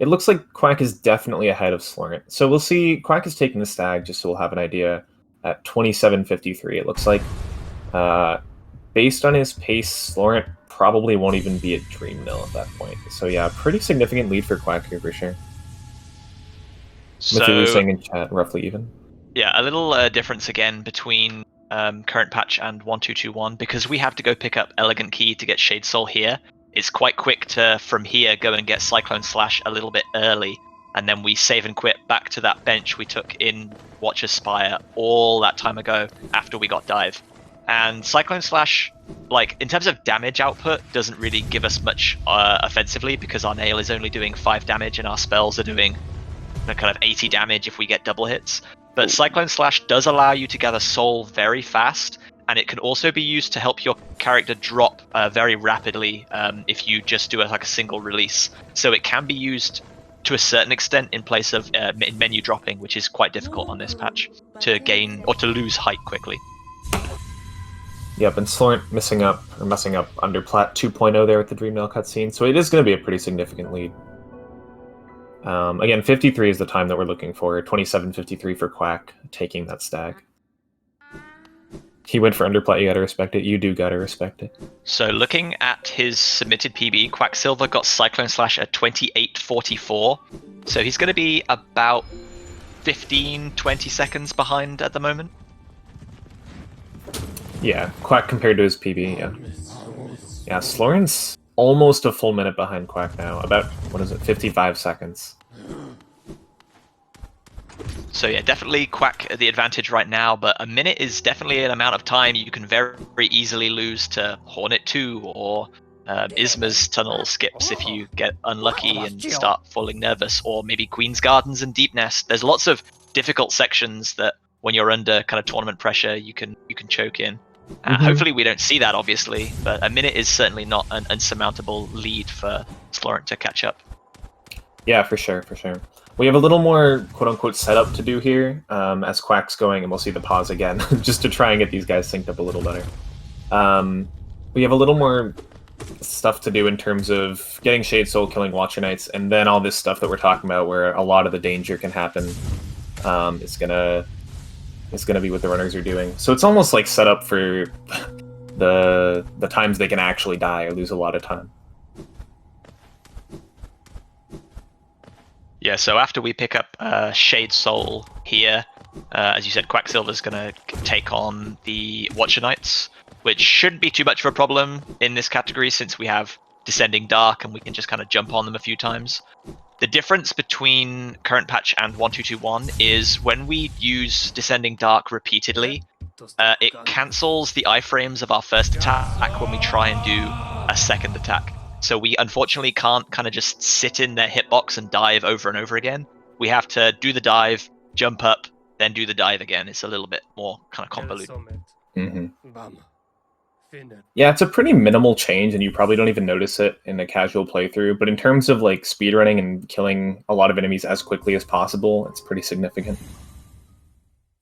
It looks like Quack is definitely ahead of Slaurent. So we'll see. Quack is taking the stag, just so we'll have an idea, at 27:53. It looks like, based on his pace, Slaurent probably won't even be at Dream Mill at that point. So yeah, pretty significant lead for Quack here for sure. Cthulhu saying in chat, roughly even. Yeah, a little difference again between current patch and 1.2.2.1, because we have to go pick up Elegant Key to get Shade Soul here. It's quite quick to, from here, go and get Cyclone Slash a little bit early, and then we save and quit back to that bench we took in Watcher's Spire all that time ago after we got Dive. And Cyclone Slash, like, in terms of damage output, doesn't really give us much offensively, because our nail is only doing 5 damage and our spells are doing kind of 80 damage if we get double hits. But Cyclone Slash does allow you to gather soul very fast, and it can also be used to help your character drop very rapidly if you just do like a single release. So it can be used to a certain extent in place of menu dropping, which is quite difficult on this patch, to gain or to lose height quickly. Yep, and Slaurent messing up under Plat 2.0 there with the Dream Nail cutscene, so it is going to be a pretty significant lead. Again, 53 is the time that we're looking for. 27:53 for Quack, taking that stag. He went for underplat, you gotta respect it. You do gotta respect it. So looking at his submitted PB, Quacksilver got Cyclone Slash at 28:44. So he's going to be about 15-20 seconds behind at the moment. Yeah, Quack compared to his PB, yeah. Yeah, Slaurent's almost a full minute behind Quack now. About, 55 seconds. So yeah, definitely Quack at the advantage right now, but a minute is definitely an amount of time you can very easily lose to Hornet 2 or Isma's tunnel skips if you get unlucky and start falling nervous, or maybe Queen's Gardens and Deep Nest. There's lots of difficult sections that when you're under kind of tournament pressure you can choke in. Hopefully we don't see that, obviously, but a minute is certainly not an unsurmountable lead for Slaurent to catch up. Yeah, for sure, for sure. We have a little more quote-unquote setup to do here as Quack's going, and we'll see the pause again, just to try and get these guys synced up a little better. We have a little more stuff to do in terms of getting Shade Soul, killing Watcher Knights, and then all this stuff that we're talking about where a lot of the danger can happen is gonna be what the runners are doing. So it's almost like set up for the times they can actually die or lose a lot of time. Yeah, so after we pick up Shade Soul here, as you said, Quacksilver's going to take on the Watcher Knights, which shouldn't be too much of a problem in this category since we have Descending Dark and we can just kind of jump on them a few times. The difference between current patch and 1221 is when we use Descending Dark repeatedly, it cancels the iframes of our first attack when we try and do a second attack. So we unfortunately can't kind of just sit in their hitbox and dive over and over again. We have to do the dive, jump up, then do the dive again. It's a little bit more kind of convoluted. Yeah, it's a pretty minimal change, and you probably don't even notice it in a casual playthrough. But in terms of like speedrunning and killing a lot of enemies as quickly as possible, it's pretty significant.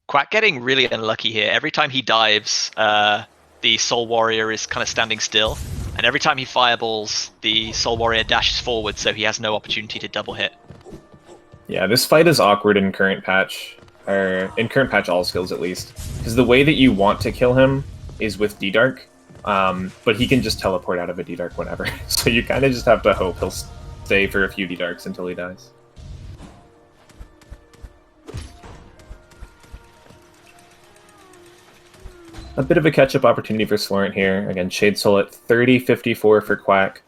Quack getting really unlucky here. Every time he dives, the Soul Warrior is kind of standing still. And every time he fireballs, the Soul Warrior dashes forward, so he has no opportunity to double hit. Yeah, this fight is awkward in current patch, or in current patch all skills at least, because the way that you want to kill him is with D-Dark, but he can just teleport out of a D-Dark whenever. So you kind of just have to hope he'll stay for a few D-Darks until he dies. A bit of a catch-up opportunity for Slaurent here. Again, Shade Soul at 30-54 for Quack.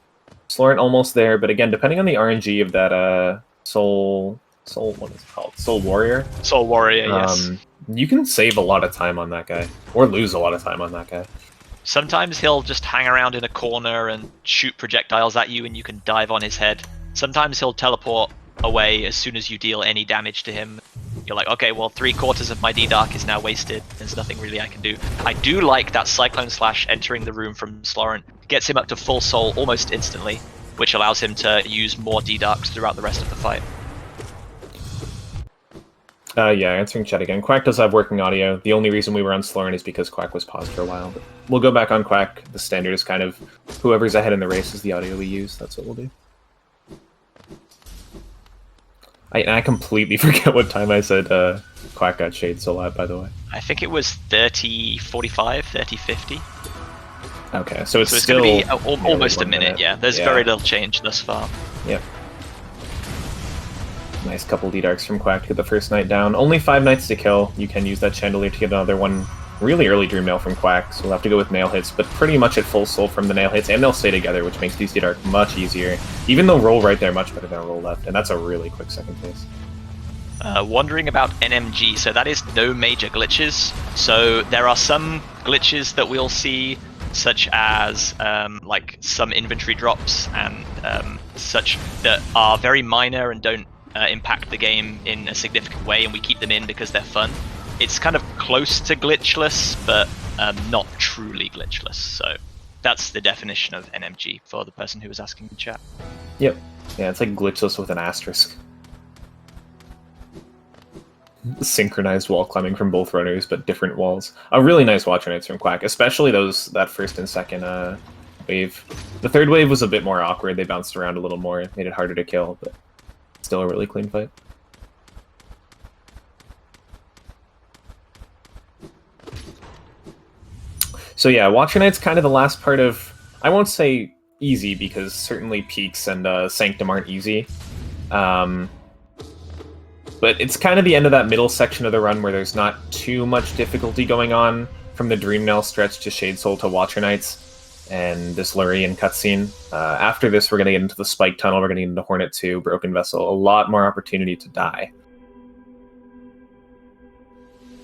Slaurent almost there, but again, depending on the RNG of that Soul, what is it called? Soul Warrior? Soul Warrior, yes. You can save a lot of time on that guy, or lose a lot of time on that guy. Sometimes he'll just hang around in a corner and shoot projectiles at you and you can dive on his head. Sometimes he'll teleport away as soon as you deal any damage to him. You're like, okay, well, 3/4 of my D-Dark is now wasted. There's nothing really I can do. I do like that Cyclone Slash entering the room from Slaurent. Gets him up to full soul almost instantly, which allows him to use more D-Darks throughout the rest of the fight. Yeah, answering chat again. Quack does have working audio. The only reason we were on Slaurent is because Quack was paused for a while. But we'll go back on Quack. The standard is kind of whoever's ahead in the race is the audio we use. That's what we'll do. I completely forget what time I said Quack got Shade Soul at, by the way. I think it was 30:45, 30:50. Okay, so it's going still to be almost a minute, yeah. There's very little change thus far. Yep. Nice couple D-Darks from Quack to get the first knight down. Only 5 knights to kill. You can use that Chandelier to get another one. Really early Dream Nail from Quack, so we'll have to go with nail hits, but pretty much at full soul from the nail hits, and they'll stay together, which makes these D-Dark much easier. Even though roll right there, much better than roll left, and that's a really quick second phase. Wondering about NMG, so that is no major glitches. So there are some glitches that we'll see, such as like some inventory drops and such that are very minor and don't impact the game in a significant way, and we keep them in because they're fun. It's kind of close to glitchless, but not truly glitchless. So that's the definition of NMG for the person who was asking in chat. Yep. Yeah, it's like glitchless with an asterisk. Synchronized wall climbing from both runners, but different walls. A really nice Watcher Knights from Quack, especially that first and second wave. The third wave was a bit more awkward. They bounced around a little more, made it harder to kill, but still a really clean fight. So yeah, Watcher Knight's kind of the last part of, I won't say easy, because certainly Peaks and Sanctum aren't easy. But it's kind of the end of that middle section of the run where there's not too much difficulty going on from the Dream Nail stretch to Shade Soul to Watcher Knights and this Lurian cutscene. After this, we're going to get into the Spike Tunnel, we're going to get into Hornet 2, Broken Vessel, a lot more opportunity to die.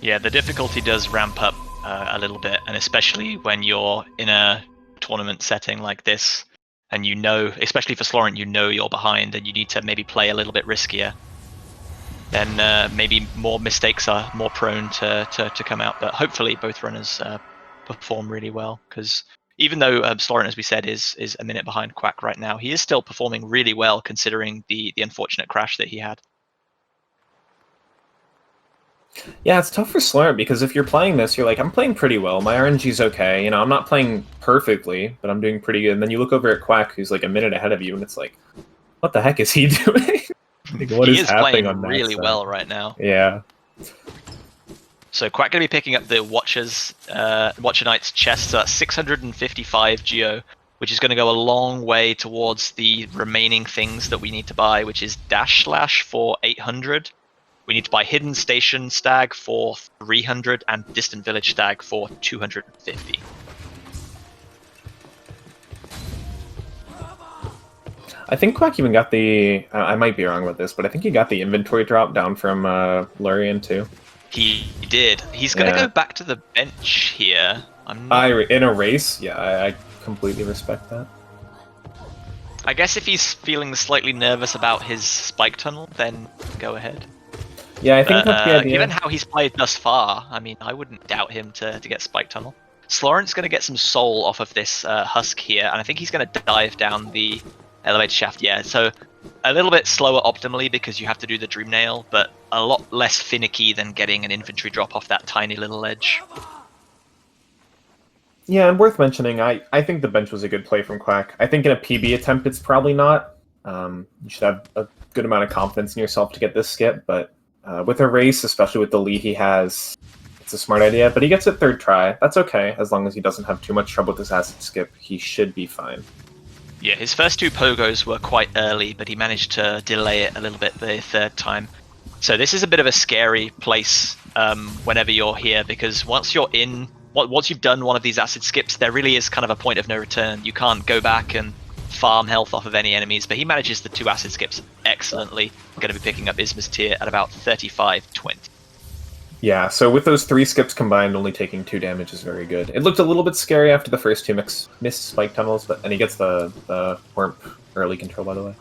Yeah, the difficulty does ramp up a little bit, and especially when you're in a tournament setting like this, and you know, especially for Slaurent, you know you're behind and you need to maybe play a little bit riskier, then maybe more mistakes are more prone to come out. But hopefully both runners perform really well, because even though Slaurent, as we said, is a minute behind Quack right now, he is still performing really well considering the unfortunate crash that he had. Yeah, it's tough for Slaurent, because if you're playing this, you're like, I'm playing pretty well, my RNG's okay, you know, I'm not playing perfectly, but I'm doing pretty good. And then you look over at Quack, who's like a minute ahead of you, and it's like, what the heck is he doing? Like, what he is happening playing on that really side? well right now. Yeah. So Quack going to be picking up the Watcher Knight's chest, so that's 655 Geo. which is going to go a long way towards the remaining things that we need to buy, which is Dash Slash for 800. We need to buy Hidden Station Stag for 300 and Distant Village Stag for 250. I think Quack even got the... I might be wrong with this, but I think he got the inventory drop down from Lurian too. He did. He's going to go back to the bench here. In a race? Yeah, I completely respect that. I guess if he's feeling slightly nervous about his spike tunnel, then go ahead. Yeah, I think that's the idea. Given how he's played thus far, I mean, I wouldn't doubt him to get spike tunnel. Slaurent's going to get some soul off of this husk here, and I think he's going to dive down the elevator shaft. Yeah, so a little bit slower optimally because you have to do the dream nail, but a lot less finicky than getting an infantry drop off that tiny little ledge. Yeah, and worth mentioning, I think the bench was a good play from Quack. I think in a PB attempt, it's probably not. You should have a good amount of confidence in yourself to get this skip, but with a race, especially with the lead he has, it's a smart idea. But he gets it third try. That's okay, as long as he doesn't have too much trouble with his acid skip. He should be fine. Yeah, his first two pogos were quite early, but he managed to delay it a little bit the third time. So this is a bit of a scary place whenever you're here, because once you're in... Once you've done one of these acid skips, there really is kind of a point of no return. You can't go back and farm health off of any enemies, but he manages the two acid skips excellently. Going to be picking up Isma's tier at about 35-20. Yeah, so with those 3 skips combined, only taking 2 damage is very good. It looked a little bit scary after the first 2 missed spike tunnels, and he gets the Whormp early control, by the way.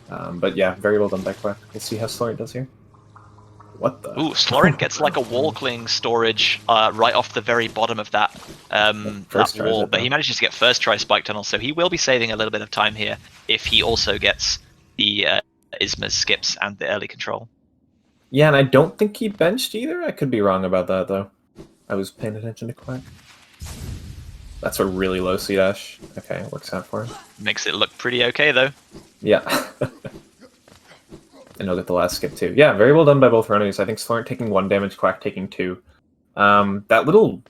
But yeah, very well done by Quack. We'll see how Slaurent does here. What the? Ooh, Slaurent gets like a wall cling storage right off the very bottom of that, that wall, but he manages to get first try spike tunnel, so he will be saving a little bit of time here if he also gets the Isma's skips and the early control. Yeah, and I don't think he benched either. I could be wrong about that, though. I was paying attention to Quack. That's a really low C-dash. Okay, it works out for him. Makes it look pretty okay, though. Yeah. And he'll get the last skip too. Yeah, very well done by both runners. I think Slaurent taking 1 damage, Quack taking 2. That little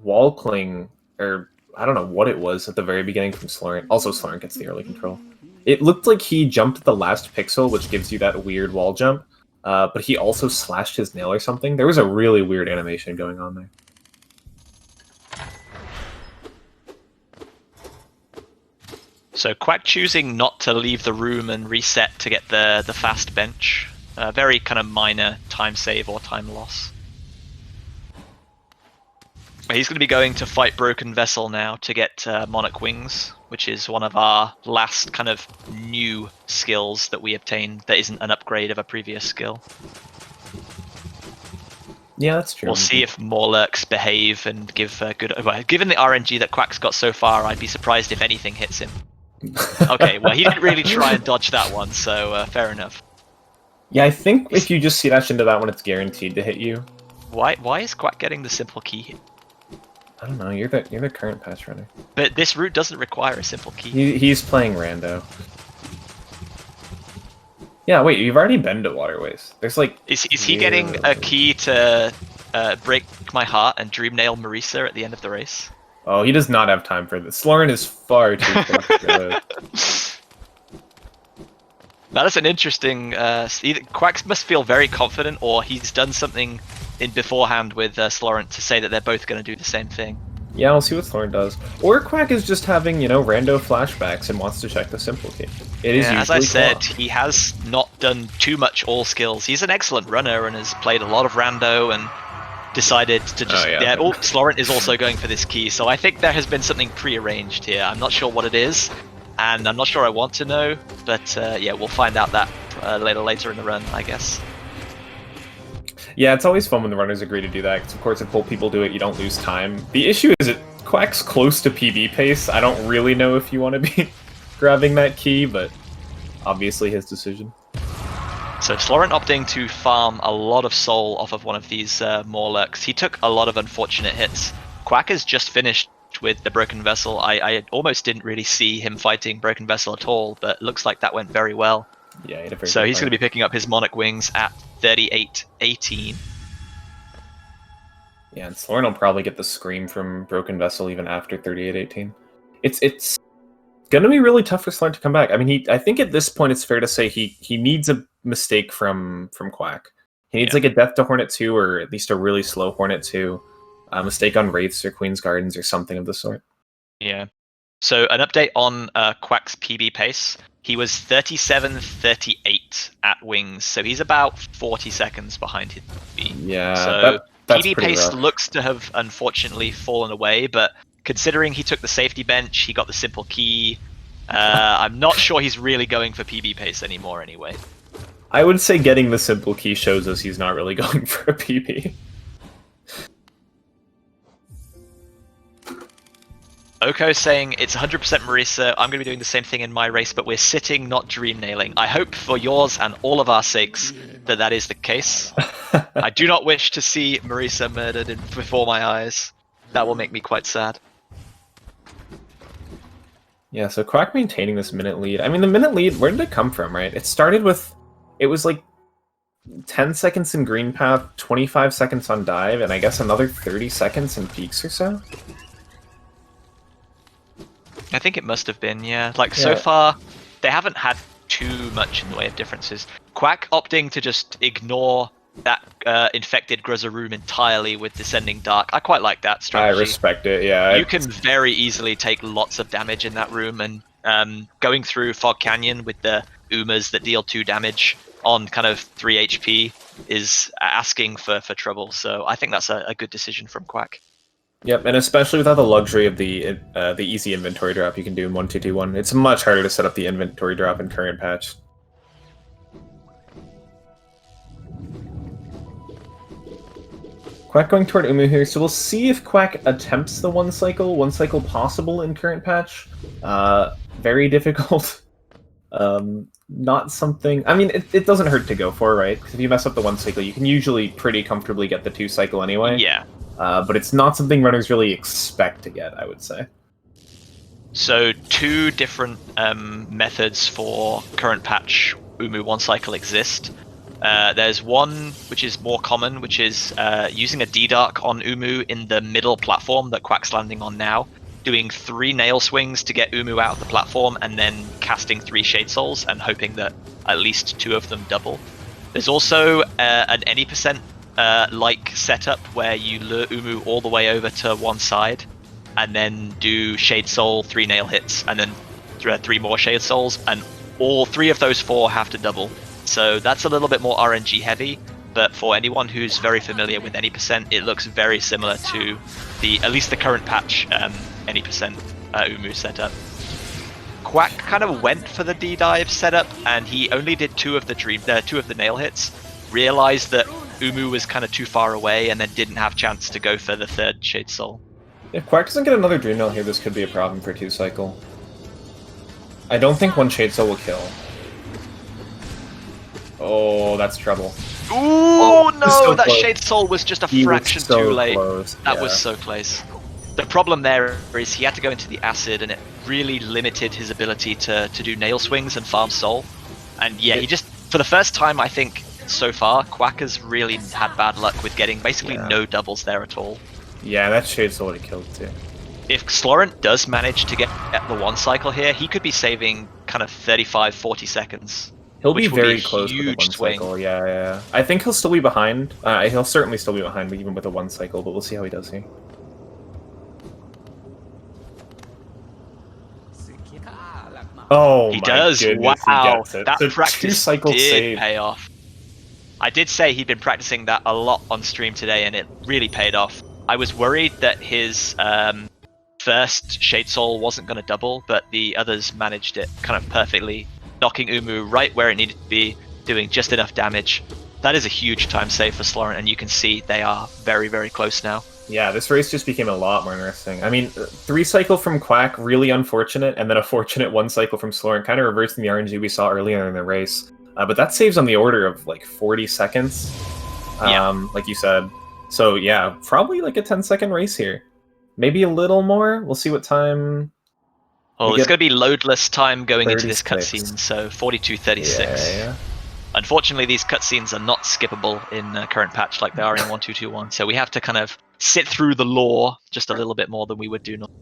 wall cling, or I don't know what it was at the very beginning from Slaurent. Also, Slaurent gets the early control. It looked like he jumped the last pixel, which gives you that weird wall jump. But he also slashed his nail or something. There was a really weird animation going on there. So Quack choosing not to leave the room and reset to get the fast bench. Very kind of minor time save or time loss. He's going to be going to fight Broken Vessel now to get Monarch Wings, which is one of our last kind of new skills that we obtained that isn't an upgrade of a previous skill. Yeah, that's true. We'll see if more lurks behave and give good... Well, given the RNG that Quack's got so far, I'd be surprised if anything hits him. Okay, well, he didn't really try and dodge that one, so fair enough. Yeah, I think if you just C-dash into that one, it's guaranteed to hit you. Why is Quack getting the simple key? I don't know, you're the current patch runner. But this route doesn't require a simple key. He's playing rando. Yeah, wait, you've already been to Waterways. There's like... Is he getting a key to break my heart and dream nail Marisa at the end of the race? Oh, he does not have time for this. Slaurent is far too quick for That is an interesting... either Quack must feel very confident, or he's done something in beforehand with Slaurent to say that they're both going to do the same thing. Yeah, we'll see what Slaurent does. Or Quack is just having, you know, rando flashbacks and wants to check the simple key. It is usually as I said, Claw. He has not done too much all skills. He's an excellent runner and has played a lot of rando and decided to just... Slaurent is also going for this key, so I think there has been something pre-arranged here. I'm not sure what it is, and I'm not sure I want to know, but yeah, we'll find out that later in the run, I guess. Yeah, it's always fun when the runners agree to do that, because of course if both people do it, you don't lose time. The issue is that Quack's close to PB pace. I don't really know if you want to be grabbing that key, but obviously his decision. So Slaurent opting to farm a lot of soul off of one of these Morlurks. He took a lot of unfortunate hits. Quack has just finished with the Broken Vessel. I almost didn't really see him fighting Broken Vessel at all, but looks like that went very well. Yeah, he had a very so good he's fight. going to be picking up his Monarch Wings at 38-18. Yeah, and Slaurent will probably get the scream from Broken Vessel even after 38-18. It's gonna be really tough for Slaurent to come back. I mean, I think at this point it's fair to say he needs a mistake from Quack. He needs like a death to Hornet 2, or at least a really slow Hornet 2, a mistake on Wraiths or Queen's Gardens or something of the sort. Yeah. So an update on Quack's PB pace. He was 37.38 at Wings, so he's about 40 seconds behind his PB. Yeah, so that's PB pretty pace rough. looks to have unfortunately fallen away, but considering he took the safety bench, he got the simple key, I'm not sure he's really going for PB pace anymore anyway. I would say getting the simple key shows us he's not really going for a PB. Oko saying it's 100% Marisa. I'm going to be doing the same thing in my race, but we're sitting, not dream nailing. I hope for yours and all of our sakes that is the case. I do not wish to see Marisa murdered before my eyes. That will make me quite sad. Yeah, so Quack maintaining this minute lead. I mean, the minute lead, where did it come from, right? It started with, it was like 10 seconds in green path, 25 seconds on dive, and I guess another 30 seconds in peaks or so? I think it must have been, yeah. Like, so far, they haven't had too much in the way of differences. Quack opting to just ignore that infected Gruzzer room entirely with Descending Dark. I quite like that strategy. I respect it, yeah. You can very easily take lots of damage in that room, and going through Fog Canyon with the Umas that deal 2 damage on kind of 3 HP is asking for trouble. So I think that's a good decision from Quack. Yep, and especially without the luxury of the easy inventory drop you can do in 1-2-2-1. It's much harder to set up the inventory drop in current patch. Quack going toward Umu here, so we'll see if Quack attempts the one cycle possible in current patch. Very difficult. Not something... I mean, it doesn't hurt to go for, right? Because if you mess up the one cycle, you can usually pretty comfortably get the 2 cycle anyway. Yeah. But it's not something runners really expect to get, I would say. So 2 different methods for current patch Umu one cycle exist. There's one which is more common, which is using a D-Dark on Umu in the middle platform that Quack's landing on now, doing 3 nail swings to get Umu out of the platform, and then casting 3 Shade Souls and hoping that at least 2 of them double. There's also an any percent like setup where you lure Umu all the way over to one side and then do Shade Soul, 3 nail hits, and then 3 more Shade Souls, and all 3 of those 4 have to double. So that's a little bit more RNG heavy, but for anyone who's very familiar with any percent, it looks very similar to at least the current patch any percent Umu setup. Quack kind of went for the D-dive setup, and he only did 2 of the nail hits, realized that Umu was kind of too far away, and then didn't have chance to go for the 3rd Shade Soul. If Quack doesn't get another Dream Nail here, this could be a problem for 2 cycle. I don't think 1 Shade Soul will kill. Oh, that's trouble. Ooh, no! So that close. Shade Soul was just a fraction too late. Close. That was so close. The problem there is he had to go into the acid, and it really limited his ability to do nail swings and farm soul. And yeah, he just, for the first time, I think, so far, Quack has really had bad luck with getting basically no doubles there at all. Yeah, that Shade Soul would have killed too. If Slaurent does manage to get the one cycle here, he could be saving kind of 35-40 seconds. He'll be very close with the 1 swing. cycle, yeah. I think he'll still be behind. He'll certainly still be behind, even with a 1 cycle, but we'll see how he does here. Oh, he my does. goodness, Wow, he gets it. that So practice 2 did save. pay off. I did say he'd been practicing that a lot on stream today, and it really paid off. I was worried that his first Shade Soul wasn't going to double, but the others managed it kind of perfectly, knocking Umu right where it needed to be, doing just enough damage. That is a huge time save for Slaurent, and you can see they are very, very close now. Yeah, this race just became a lot more interesting. I mean, 3 cycle from Quack, really unfortunate, and then a fortunate 1 cycle from Slaurent, kind of reversing the RNG we saw earlier in the race. But that saves on the order of like 40 seconds, like you said. So yeah, probably like a 10-second race here. Maybe a little more. We'll see what time. Well, it's going to be loadless time going into this 36. cutscene, so 42:36. Yeah. Unfortunately, these cutscenes are not skippable in current patch like they are in 1.2.2.1, so we have to kind of sit through the lore just a little bit more than we would do normally.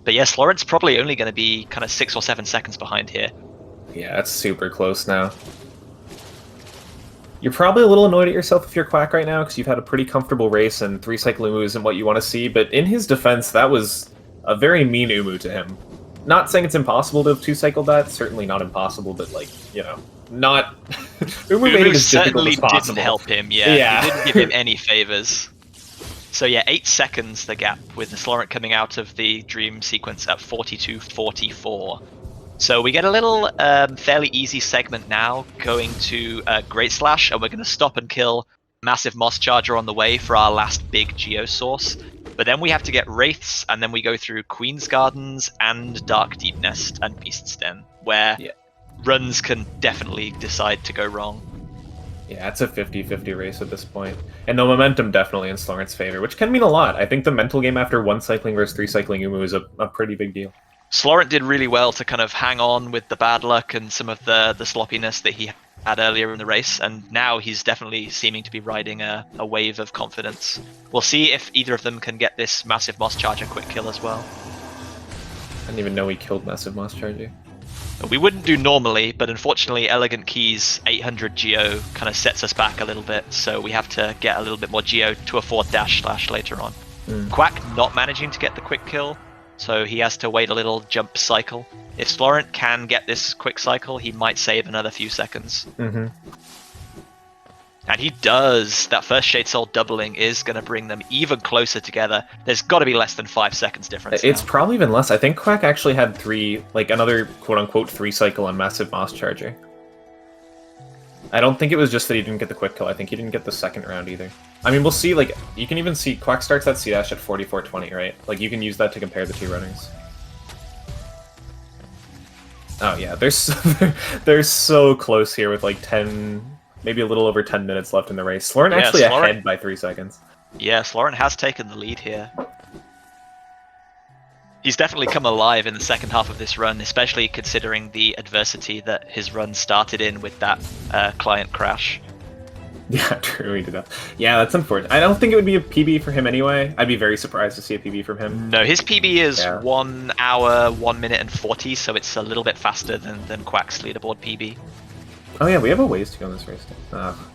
But yeah, Slaurent's probably only going to be kind of 6 or 7 seconds behind here. Yeah, that's super close now. You're probably a little annoyed at yourself if you're Quack right now, because you've had a pretty comfortable race, and 3-cycle Umu isn't what you want to see, but in his defense, that was a very mean Umu to him. Not saying it's impossible to have 2-cycled that, certainly not impossible, but, like, you know, not... Umu made it as difficult as possible. Certainly didn't help him, yeah. He didn't give him any favors. So yeah, 8 seconds the gap, with the Slaurent coming out of the dream sequence at 42.44. So we get a little fairly easy segment now, going to Great Slash, and we're going to stop and kill Massive Moss Charger on the way for our last big Geo source. But then we have to get Wraiths, and then we go through Queen's Gardens and Dark Deep Nest and Beast's Den, where runs can definitely decide to go wrong. Yeah, it's a 50-50 race at this point. And the momentum definitely in Slaurent's favor, which can mean a lot. I think the mental game after 1-cycling versus 3-cycling Umu is a pretty big deal. Slaurent did really well to kind of hang on with the bad luck and some of the sloppiness that he had earlier in the race, and now he's definitely seeming to be riding a wave of confidence. We'll see if either of them can get this Massive Moss Charger quick kill as well. I didn't even know he killed Massive Moss Charger. We wouldn't do normally, but unfortunately Elegant Key's 800 Geo kind of sets us back a little bit, so we have to get a little bit more Geo to afford Dash Slash later on. Quack not managing to get the quick kill, so he has to wait a little jump cycle. If Slaurent can get this quick cycle, he might save another few seconds. And he does. That first Shade Soul doubling is going to bring them even closer together. There's got to be less than 5 seconds difference It's now. probably even less. I think Quack actually had another quote-unquote 3-cycle on Massive Moss Charger. I don't think it was just that he didn't get the quick kill. I think he didn't get the second round either. I mean, we'll see, like, you can even see Quack starts that C-Dash at 44.20, right? Like, you can use that to compare the two runners. Oh, yeah, they're so close here with, like, 10... maybe a little over 10 minutes left in the race. Slaurent actually ahead by 3 seconds. Yeah, Slaurent has taken the lead here. He's definitely come alive in the second half of this run, especially considering the adversity that his run started in with that client crash. Yeah, true, he did that. Yeah, that's unfortunate. I don't think it would be a PB for him anyway. I'd be very surprised to see a PB from him. No, his PB is 1 hour, 1 minute and 40, so it's a little bit faster than Quack's leaderboard PB. Oh yeah, we have a ways to go in this race.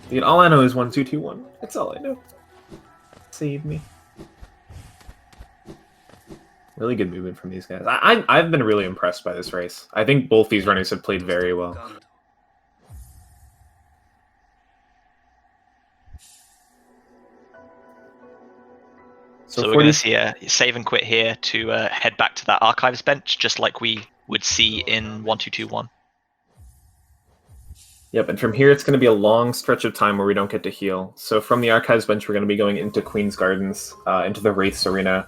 Dude, all I know is 1-2-2-1. That's all I know. Save me. Really good movement from these guys. I've been really impressed by this race. I think both these runners have played very well. So we're going to see a save and quit here to head back to that archives bench, just like we would see in 1-2-2-1. Yep, and from here it's going to be a long stretch of time where we don't get to heal. So from the archives bench, we're going to be going into Queen's Gardens, into the Wraiths Arena.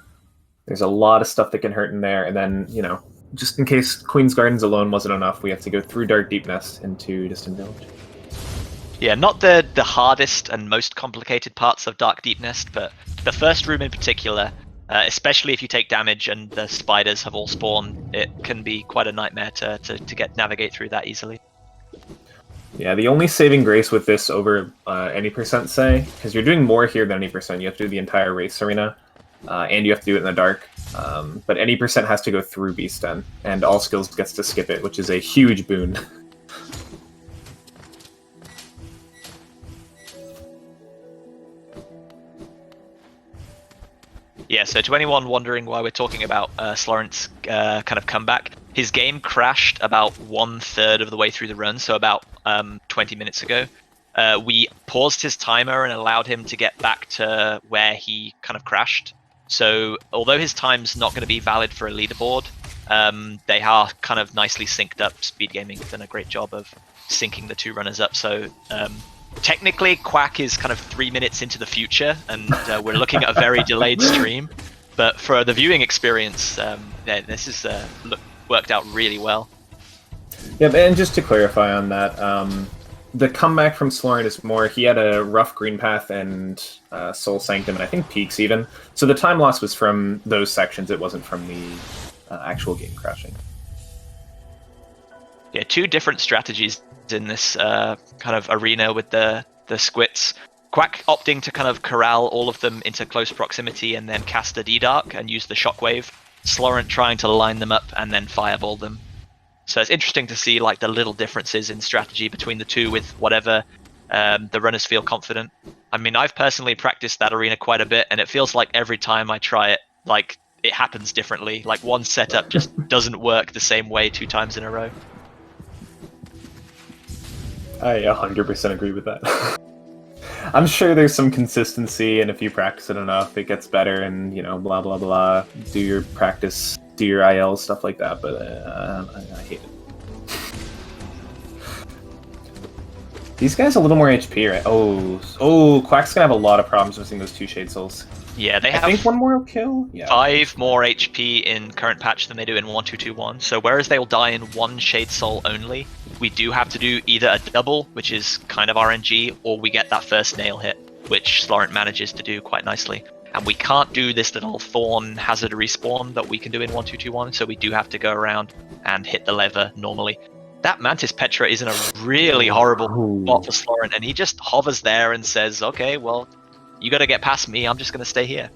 There's a lot of stuff that can hurt in there, and then, you know, just in case Queen's Gardens alone wasn't enough, we have to go through Dark Deep Nest into Distant Village. Yeah, not the hardest and most complicated parts of Dark Deep Nest, but the first room in particular, especially if you take damage and the spiders have all spawned, it can be quite a nightmare to navigate through that easily. Yeah, the only saving grace with this over any percent, say, because you're doing more here than any percent, you have to do the entire race arena, and you have to do it in the dark, but any percent has to go through Beast Den, and all skills gets to skip it, which is a huge boon. Yeah, so to anyone wondering why we're talking about Slaurent's kind of comeback, his game crashed about 1/3 of the way through the run, so about 20 minutes ago. We paused his timer and allowed him to get back to where he kind of crashed. So although his time's not going to be valid for a leaderboard, they are kind of nicely synced up. SpeedGaming has done a great job of syncing the two runners up, so technically, Quack is kind of 3 minutes into the future, and we're looking at a very delayed stream. But for the viewing experience, this is worked out really well. Yeah, and just to clarify on that, the comeback from Slaurent is more, he had a rough green path and Soul Sanctum, and I think Peaks even. So the time loss was from those sections, it wasn't from the actual game crashing. Yeah, two different strategies in this kind of arena with the squits. Quack opting to kind of corral all of them into close proximity and then cast a D-Dark and use the Shockwave Slaurent trying to line them up and then fireball them. So it's interesting to see like the little differences in strategy between the two with whatever the runners feel confident. I mean, I've personally practiced that arena quite a bit, and it feels like every time I try it, like it happens differently. Like one setup just doesn't work the same way 2 times in a row. I 100% agree with that. I'm sure there's some consistency, and if you practice it enough, it gets better, and, you know, blah, blah, blah. Do your practice, do your IL, stuff like that, but I hate it. These guys a little more HP, right? Oh, Quack's gonna have a lot of problems missing those 2 Shade Souls. Yeah, they have I think 1 more will kill. Yeah. 5 more HP in current patch than they do in 1.2.2.1. So whereas they will die in 1 Shade Soul only, we do have to do either a double, which is kind of RNG, or we get that first nail hit, which Slaurent manages to do quite nicely. And we can't do this little Thorn hazard respawn that we can do in 1.2.2.1, so we do have to go around and hit the lever normally. That Mantis Petra is in a really horrible spot for Slaurent, and he just hovers there and says, okay, well, you gotta get past me, I'm just gonna stay here.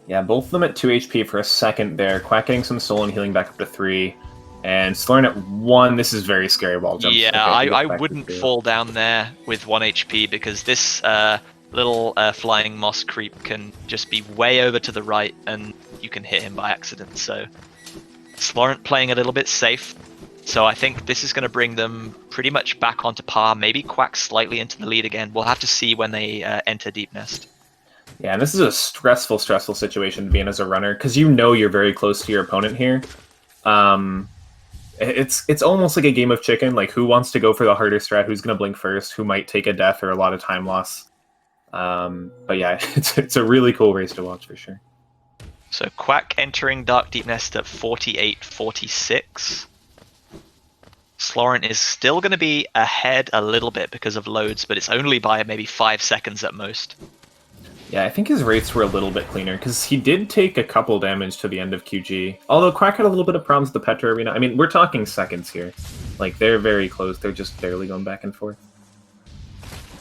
Yeah, both of them at 2 HP for a second there. Quack getting some soul and healing back up to 3. And Slaurent at 1, this is very scary wall jumps. Yeah, okay, I wouldn't fall down there with 1 HP, because this little flying moss creep can just be way over to the right, and you can hit him by accident. So Slaurent playing a little bit safe. So I think this is going to bring them pretty much back onto par, maybe Quack slightly into the lead again. We'll have to see when they enter Deep Nest. Yeah, and this is a stressful situation to be in as a runner, because you know you're very close to your opponent here. It's almost like a game of chicken, like who wants to go for the harder strat, who's going to blink first, who might take a death or a lot of time loss. But yeah, it's a really cool race to watch for sure. So Quack entering Dark Deep Nest at 48-46. Slaurent is still going to be ahead a little bit because of loads, but it's only by maybe 5 seconds at most. Yeah, I think his rates were a little bit cleaner, because he did take a couple damage to the end of QG. Although Quack had a little bit of problems with the Petra Arena. I mean, we're talking seconds here. Like, they're very close. They're just barely going back and forth.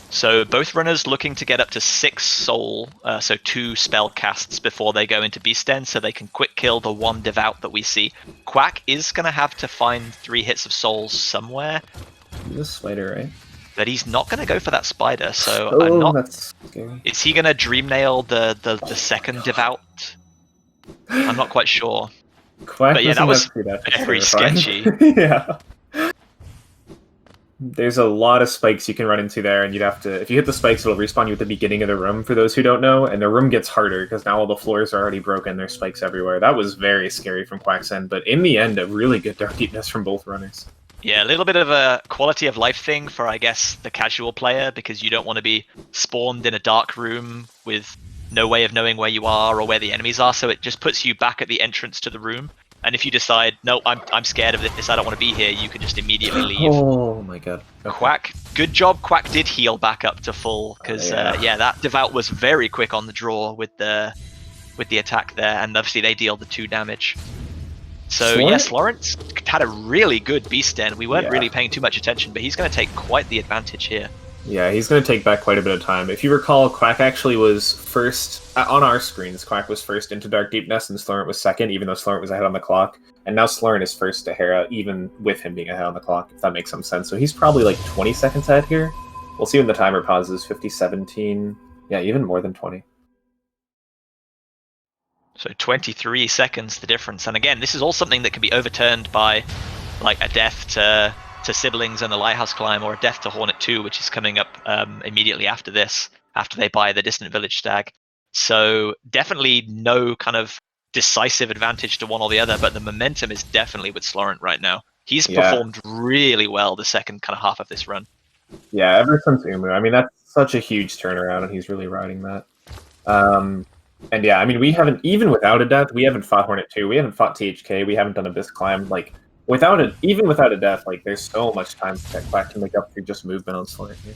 So both runners looking to get up to 6 soul, so 2 spell casts before they go into Beast Den, so they can quick kill the 1 Devout that we see. Quack is going to have to find 3 hits of souls somewhere. He's a spider, right? But he's not going to go for that spider, so I'm not... That's scary. Is he going to Dream Nail the second Devout? I'm not quite sure. Quack, but yeah, that was very sketchy. Yeah. There's a lot of spikes you can run into there, and you'd have to... If you hit the spikes, it'll respawn you at the beginning of the room, for those who don't know, and the room gets harder, because now all the floors are already broken, there's spikes everywhere. That was very scary from Quack's end, but in the end, a really good Dark Deepness from both runners. Yeah, a little bit of a quality of life thing for, I guess, the casual player, because you don't want to be spawned in a dark room with no way of knowing where you are or where the enemies are, so it just puts you back at the entrance to the room. And if you decide, no, I'm scared of this, I don't want to be here, you can just immediately leave. Oh my god. Okay. Quack, good job. Quack did heal back up to full, because yeah, that Devout was very quick on the draw with the attack there, and obviously they deal the 2 damage. So yes, Lawrence had a really good Beast Den. We weren't really paying too much attention, but he's going to take quite the advantage here. Yeah, he's going to take back quite a bit of time. If you recall, Quack actually was first, on our screens, Quack was first into Dark Deep Nest and Slaurent was second, even though Slaurent was ahead on the clock. And now Slaurent is first to Hera, even with him being ahead on the clock, if that makes some sense. So he's probably like 20 seconds ahead here. We'll see when the timer pauses, 50-17. Yeah, even more than 20. So 23 seconds, the difference. And again, this is all something that can be overturned by like a death to Siblings and the Lighthouse Climb, or a death to Hornet 2, which is coming up immediately after this, after they buy the Distant Village Stag. So definitely no kind of decisive advantage to one or the other, but the momentum is definitely with Slaurent right now. He's performed really well the second kind of half of this run. Yeah, ever since Umu. I mean, that's such a huge turnaround, and he's really riding that. And yeah, I mean, we haven't, even without a death, we haven't fought Hornet 2, we haven't fought THK, we haven't done Abyss Climb, like, even without a death, like, there's so much time that Quack can make up through just movement on Slaurent here.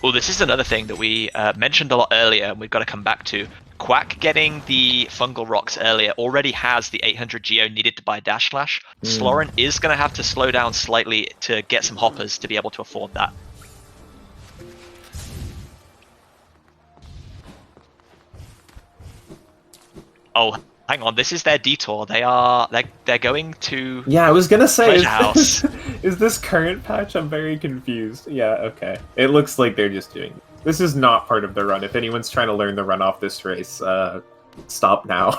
Well, this is another thing that we mentioned a lot earlier, and we've got to come back to. Quack getting the Fungal Rocks earlier already has the 800 Geo needed to buy Dash Slash. Slaurent is going to have to slow down slightly to get some hoppers to be able to afford that. Oh, hang on. This is their detour. They're going to Yeah, I was gonna say, Pleasure House. is this current patch? I'm very confused. Yeah, okay. It looks like they're just doing this. Is not part of the run. If anyone's trying to learn the run off this race, stop now.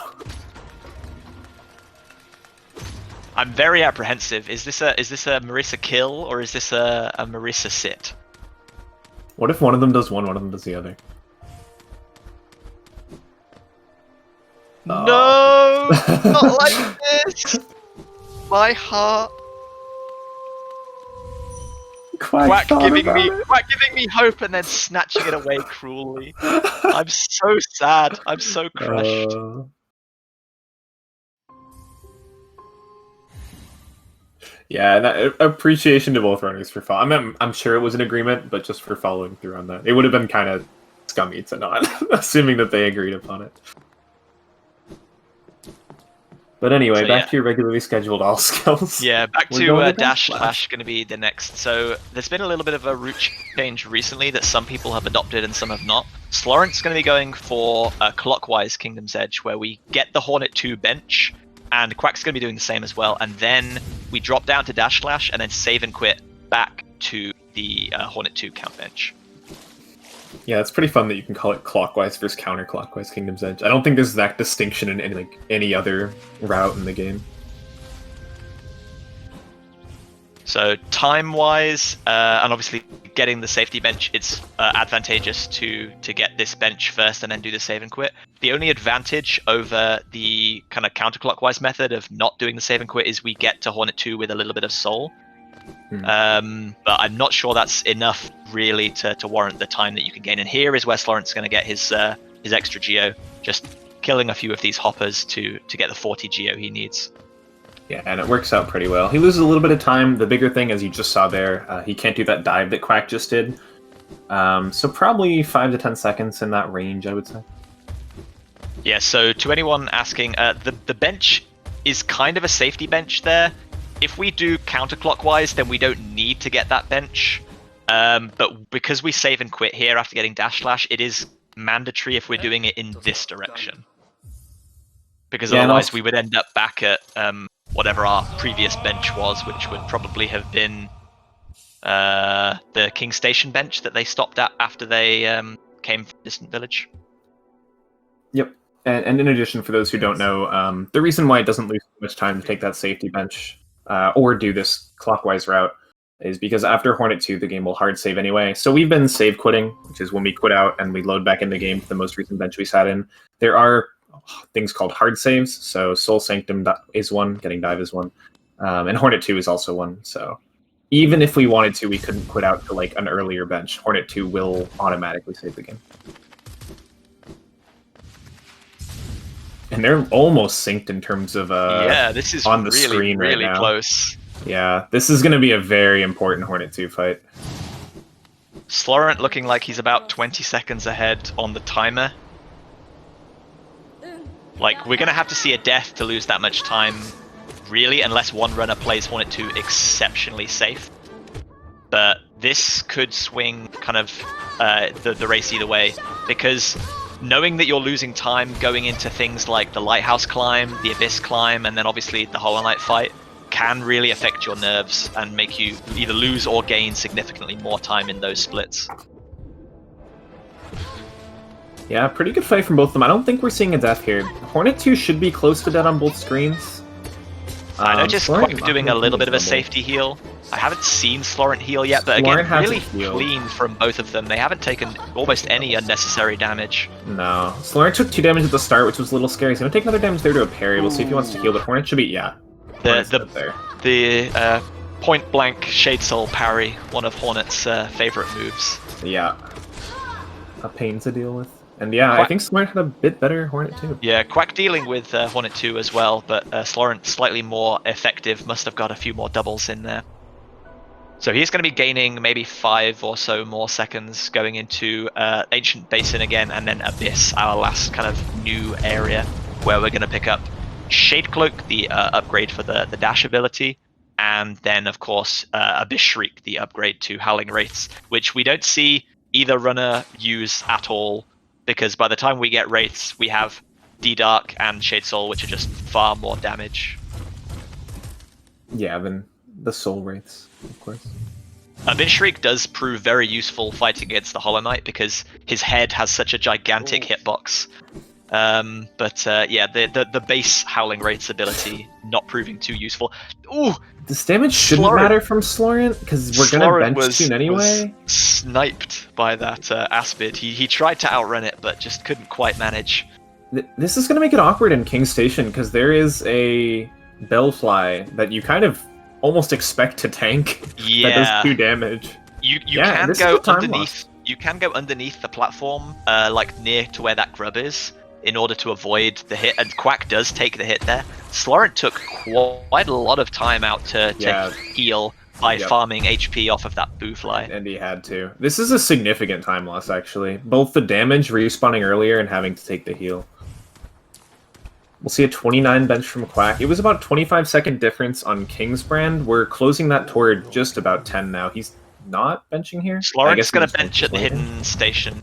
I'm very apprehensive. Is this a Marissa kill or is this a Marissa sit? What if one of them does one of them does the other? No, not like this. My heart. Quack giving me hope and then snatching it away cruelly. I'm so sad. I'm so crushed. Yeah, and appreciation to both runners for following. I'm sure it was an agreement, but just for following through on that. It would have been kind of scummy to not, assuming that they agreed upon it. But anyway, So, back to your regularly scheduled all skills. Yeah, back to Dash Slash going to be the next. So there's been a little bit of a route change recently that some people have adopted and some have not. Slaurent's going to be going for a clockwise Kingdom's Edge, where we get the Hornet 2 bench, and Quack's going to be doing the same as well, and then we drop down to Dash Slash and then save and quit back to the Hornet 2 count bench. Yeah, it's pretty fun that you can call it clockwise versus counterclockwise Kingdom's Edge. I don't think there's that distinction in any other route in the game. So time-wise, and obviously getting the safety bench, it's advantageous to get this bench first and then do the save and quit. The only advantage over the kind of counterclockwise method of not doing the save and quit is we get to Hornet 2 with a little bit of soul. But I'm not sure that's enough really to warrant the time that you can gain. And here is where Slaurent's going to get his extra geo, just killing a few of these hoppers to get the 40 geo he needs. Yeah, and it works out pretty well. He loses a little bit of time. The bigger thing, as you just saw there, he can't do that dive that Quack just did. So probably 5 to 10 seconds in that range, I would say. Yeah, so to anyone asking, the bench is kind of a safety bench there. If we do counterclockwise, then we don't need to get that bench. But because we save and quit here after getting Dash Slash, it is mandatory if we're doing it in this direction. Because otherwise we would end up back at whatever our previous bench was, which would probably have been the King Station bench that they stopped at after they came from Distant Village. Yep. And in addition, for those who don't know, the reason why it doesn't lose much time to take that safety bench or do this clockwise route is because after Hornet 2, the game will hard save anyway. So we've been save quitting, which is when we quit out and we load back in the game to the most recent bench we sat in. There are things called hard saves. So Soul Sanctum is one, getting dive is one, and Hornet 2 is also one. So even if we wanted to, we couldn't quit out to like an earlier bench. Hornet 2 will automatically save the game. And they're almost synced in terms of yeah, this is on the really, screen really right now. Close. Yeah, this is going to be a very important Hornet 2 fight. Slaurent looking like he's about 20 seconds ahead on the timer. Like, we're going to have to see a death to lose that much time, really, unless one runner plays Hornet 2 exceptionally safe. But this could swing kind of the race either way, because knowing that you're losing time going into things like the Lighthouse climb, the Abyss climb, and then obviously the Hollow Knight fight can really affect your nerves and make you either lose or gain significantly more time in those splits. Yeah, pretty good fight from both of them. I don't think we're seeing a death here. Hornet 2 should be close to dead on both screens. I noticed Quack doing a little bit of a safety heal. I haven't seen Slaurent heal yet, but again, really clean from both of them. They haven't taken almost any unnecessary damage. No. Slaurent took 2 damage at the start, which was a little scary. He's going to take another damage there to a parry. We'll see if he wants to heal, but Hornet should be, yeah. The point blank Shade Soul parry, one of Hornet's favorite moves. Yeah. A pain to deal with. And yeah, Quack, I think Slaurent had a bit better Hornet 2. Yeah, Quack dealing with Hornet 2 as well, but Slaurent slightly more effective, must have got a few more doubles in there. So he's going to be gaining maybe 5 or so more seconds going into Ancient Basin again, and then Abyss, our last kind of new area where we're going to pick up Shade Cloak, the upgrade for the dash ability, and then of course Abyss Shriek, the upgrade to Howling Wraiths, which we don't see either runner use at all, because by the time we get Wraiths, we have D-Dark and Shade Soul, which are just far more damage. Yeah, than the Soul Wraiths, of course. Abyss Shriek does prove very useful fighting against the Hollow Knight because his head has such a gigantic hitbox. Yeah, the base Howling Wraith's ability not proving too useful. Ooh! This damage shouldn't matter from Slaurent, because we're going to bench Toon anyway. Was sniped by that Aspid. He tried to outrun it, but just couldn't quite manage. This is going to make it awkward in King Station, because there is a Bellfly that you kind of almost expect to tank that does 2 damage. You can go underneath. You can go underneath the platform, like near to where that grub is, in order to avoid the hit, and Quack does take the hit there. Slaurent took quite a lot of time out to heal by farming HP off of that Boo Fly. And he had to. This is a significant time loss, actually. Both the damage, respawning earlier, and having to take the heal. We'll see a 29 bench from Quack. It was about 25-second difference on King's Brand. We're closing that toward just about 10 now. He's not benching here? Slaurent's going to bench at the hidden station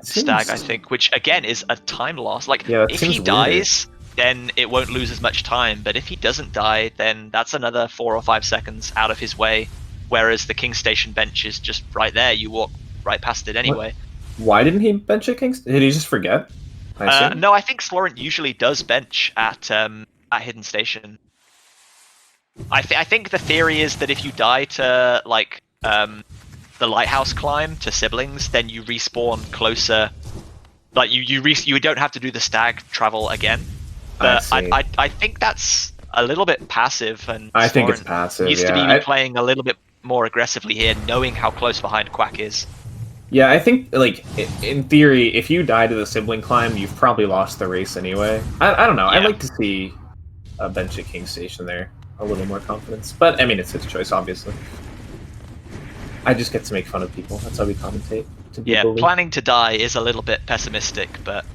stag, I think, which again is a time loss. Like, if he dies, then it won't lose as much time, but if he doesn't die, then that's another 4 or 5 seconds out of his way, whereas the King Station bench is just right there. You walk right past it anyway. Why didn't he bench at King Station? Did he just forget? No, I think Slaurent usually does bench at Hidden Station. I think the theory is that if you die to, like, the lighthouse climb to siblings, then you respawn closer. Like you don't have to do the stag travel again. But I think that's a little bit passive, and I think it's passive. Needs to be playing a little bit more aggressively here, knowing how close behind Quack is. Yeah, I think, like, in theory, if you die to the sibling climb, you've probably lost the race anyway. I don't know. Yeah. I'd like to see a bench at King Station there. A little more confidence. But, I mean, it's his choice, obviously. I just get to make fun of people. That's how we commentate. Planning to die is a little bit pessimistic, but,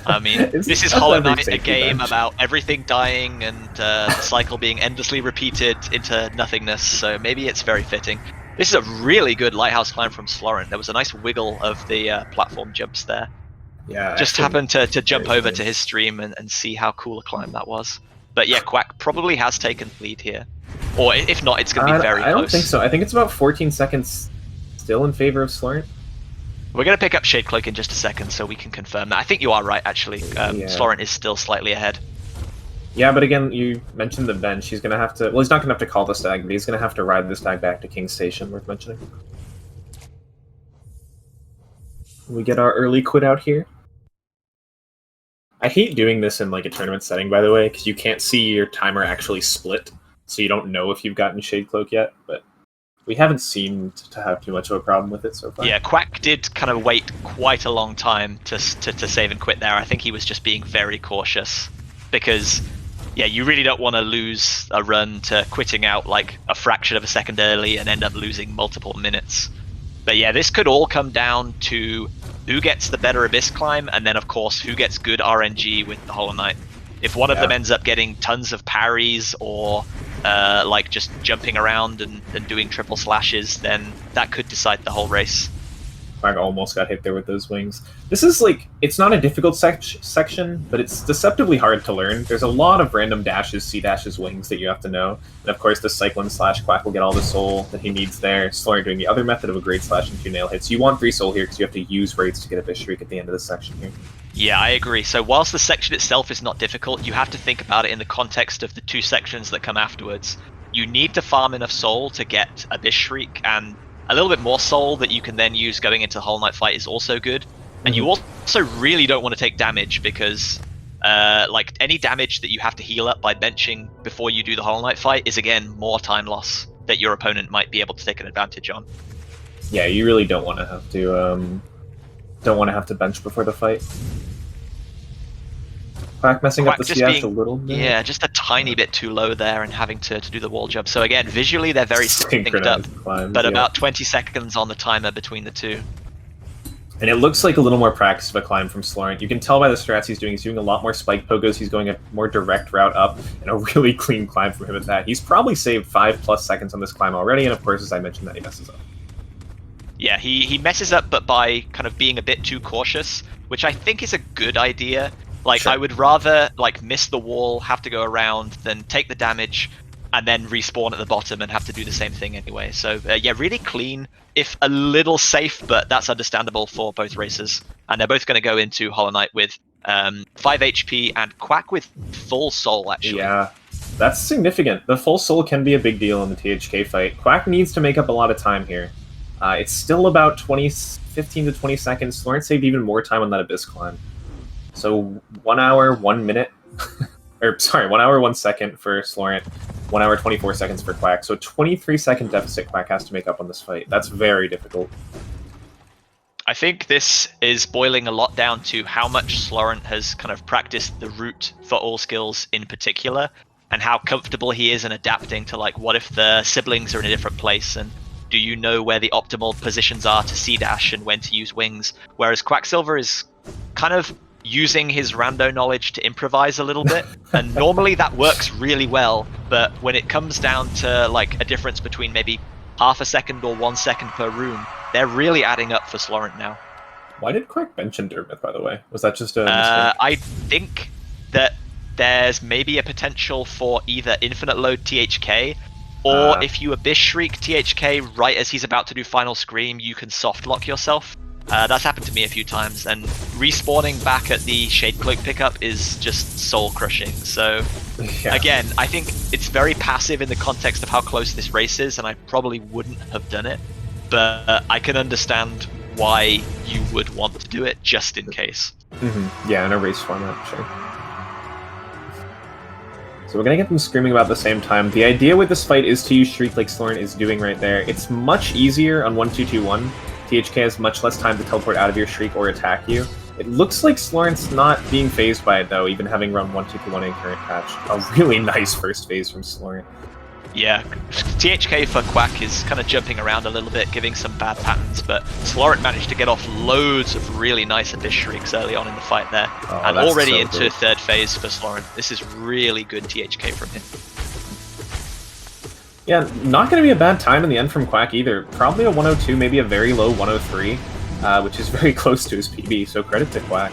I mean, this is Hollow Knight, a game about everything dying and the cycle being endlessly repeated into nothingness, so maybe it's very fitting. This is a really good lighthouse climb from Slaurent. There was a nice wiggle of the platform jumps there. Yeah, just happened to jump over to his stream and see how cool a climb that was. But yeah, Quack probably has taken the lead here. Or if not, it's going to be very close. I don't think so. I think it's about 14 seconds still in favor of Slaurent. We're going to pick up Shade Cloak in just a second so we can confirm that. I think you are right, actually. Slaurent is still slightly ahead. Yeah, but again, you mentioned the bench. He's going to have to... Well, he's not going to have to call the stag, but he's going to have to ride the stag back to King Station, worth mentioning. We get our early quit out here. I hate doing this in, like, a tournament setting, by the way, because you can't see your timer actually split, so you don't know if you've gotten Shade Cloak yet, but we haven't seemed to have too much of a problem with it so far. Yeah, Quack did kind of wait quite a long time to save and quit there. I think he was just being very cautious, because... Yeah, you really don't want to lose a run to quitting out like a fraction of a second early and end up losing multiple minutes. But yeah, this could all come down to who gets the better Abyss climb, and then of course who gets good RNG with the Hollow Knight. If one of them ends up getting tons of parries or like just jumping around and doing triple slashes, then that could decide the whole race. I almost got hit there with those wings. This is like, it's not a difficult section, but it's deceptively hard to learn. There's a lot of random dashes, C-dashes, wings that you have to know. And of course the Cyclone / Quack will get all the soul that he needs there. Slaurent doing the other method of a Great Slash and 2 nail hits. You want 3 soul here because you have to use Wraiths to get a Abyss Shriek at the end of the section here. Yeah, I agree. So whilst the section itself is not difficult, you have to think about it in the context of the 2 sections that come afterwards. You need to farm enough soul to get Abyss Shriek, and a little bit more soul that you can then use going into the Hollow Knight fight is also good. And you also really don't want to take damage because like any damage that you have to heal up by benching before you do the Hollow Knight fight is again more time loss that your opponent might be able to take an advantage on. Yeah, you really don't want to have to bench before the fight. Quack messing up the CS a little bit. Yeah, just a tiny bit too low there and having to do the wall jump. So again, visually they're very synced up, climbs, but about 20 seconds on the timer between the two. And it looks like a little more practice of a climb from Slaurent. You can tell by the strats he's doing a lot more spike pogos. He's going a more direct route up, and a really clean climb from him at that. He's probably saved 5+ seconds on this climb already, and of course, as I mentioned, that he messes up. Yeah, he messes up, but by kind of being a bit too cautious, which I think is a good idea. Like, Sure. I would rather like miss the wall, have to go around, than take the damage and then respawn at the bottom and have to do the same thing anyway. So yeah, really clean, if a little safe, but that's understandable for both races. And they're both going to go into Hollow Knight with 5 HP and Quack with full soul, actually. Yeah, that's significant. The full soul can be a big deal in the THK fight. Quack needs to make up a lot of time here. It's still about 15 to 20 seconds. Slaurent saved even more time on that Abyss climb. So 1 hour, 1 minute, or sorry, 1 hour, 1 second for Slaurent, 1 hour, 24 seconds for Quack. So 23-second deficit Quack has to make up on this fight. That's very difficult. I think this is boiling a lot down to how much Slaurent has kind of practiced the route for all skills in particular, and how comfortable he is in adapting to, like, what if the siblings are in a different place, and do you know where the optimal positions are to C-dash and when to use wings? Whereas Quacksilver is kind of using his rando knowledge to improvise a little bit, and normally that works really well, but when it comes down to like a difference between maybe half a second or 1 second per room, they're really adding up for Slaurent now. Why did Quack bench Endermith, by the way? Was that just a mistake? I think that there's maybe a potential for either infinite load THK, or if you Abyss Shriek THK right as he's about to do Final Scream, you can soft lock yourself. That's happened to me a few times, and respawning back at the Shade Cloak pickup is just soul crushing. So Yeah. again, I think it's very passive in the context of how close this race is, and I probably wouldn't have done it, but I can understand why you would want to do it just in case. Yeah, in a race format, sure. So we're gonna get them screaming about the same time. The idea with this fight is to use Shriek like Slaurent is doing right there. It's much easier on 1-2-2-1. THK has much less time to teleport out of your Shriek or attack you. It looks like Slaurent's not being phased by it, though, even having run 1-2-2-1 in current patch. A really nice first phase from Slaurent. Yeah, THK for Quack is kind of jumping around a little bit, giving some bad patterns, but Slaurent managed to get off loads of really nice Abyss Shrieks early on in the fight there, and already so into good. Third phase for Slaurent. This is really good THK from him. Yeah, not going to be a bad time in the end from Quack either. Probably a 102, maybe a very low 103, which is very close to his PB, so credit to Quack.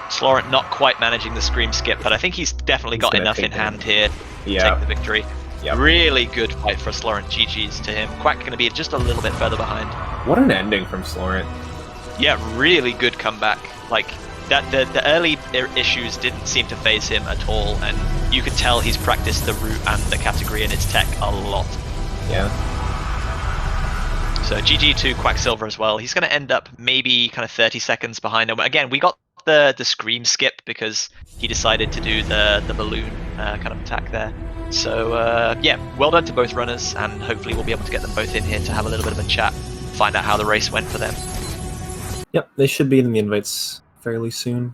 Slaurent not quite managing the Scream skip, but I think he's definitely got enough in hand here to take the victory. Yep. Really good fight for Slaurent. GG's to him. Quack going to be just a little bit further behind. What an ending from Slaurent. Yeah, really good comeback. Like, that the early issues didn't seem to phase him at all, and you could tell he's practiced the route and the category and its tech a lot. Yeah. So GG to Quacksilver as well. He's going to end up maybe kind of 30 seconds behind him. Again, we got the Scream skip because he decided to do the balloon kind of attack there. So yeah, well done to both runners, and hopefully we'll be able to get them both in here to have a little bit of a chat, find out how the race went for them. Yep, they should be in the invites fairly soon.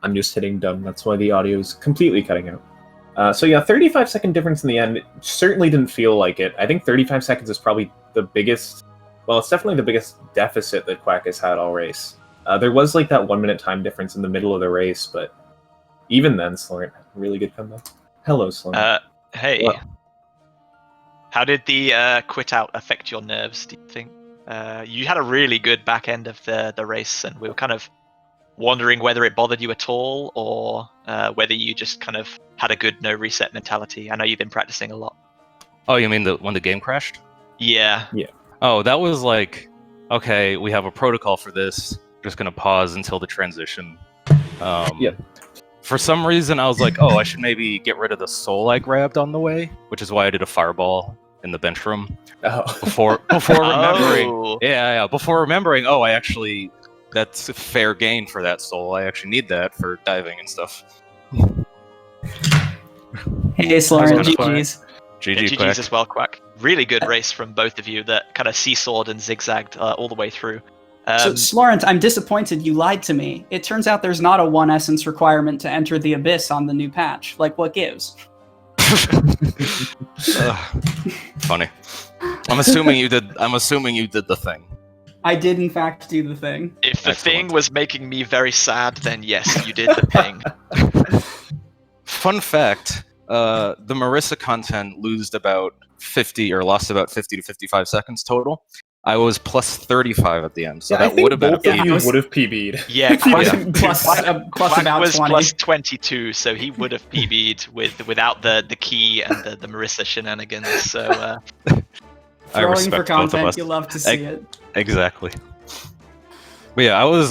I'm just hitting done, that's why the audio is completely cutting out. So yeah, 35-second difference in the end. It certainly didn't feel like it. I think 35 seconds is probably the biggest, well, it's definitely the biggest deficit that Quack has had all race. There was like that 1 minute time difference in the middle of the race, but even then, Slaurent, really good comeback. Hello, Slaurent. Hey. Well, how did the quit out affect your nerves, do you think? You had a really good back end of the race, and we were kind of wondering whether it bothered you at all, or whether you just kind of had a good no reset mentality. I know you've been practicing a lot. Oh, you mean when the game crashed? Yeah. Yeah. Oh, that was like, okay, we have a protocol for this. Just gonna pause until the transition. Yep. For some reason, I was like, oh, I should maybe get rid of the soul I grabbed on the way, which is why I did a fireball in the bench room. Oh. Before remembering. Oh. Yeah. Before remembering, oh, that's a fair gain for that soul. I actually need that for diving and stuff. Hey, Slaurent, That was kinda GG's. GG, GG's Quack. as well, Quack. Really good race from both of you that kind of seesawed and zigzagged all the way through. So, Slaurent, I'm disappointed you lied to me. It turns out there's not a 1 essence requirement to enter the Abyss on the new patch. Like, what gives? Funny. I'm assuming you did the thing. I did, in fact, do the thing. If the Excellent. thing was making me very sad, then yes, you did the thing. Fun fact, the Marissa content lost about 50 to 55 seconds total. I was plus 35 at the end, so Yeah, I that think would have been a both of you PB. would have PB'd. Yeah, If you Quack, didn't Plus- PB. plus Quack about was 20. plus 22, so he would have PB'd without the key and the Marissa shenanigans. So I Throwing respect for both of content, us. you love to see it. Exactly. But yeah, I was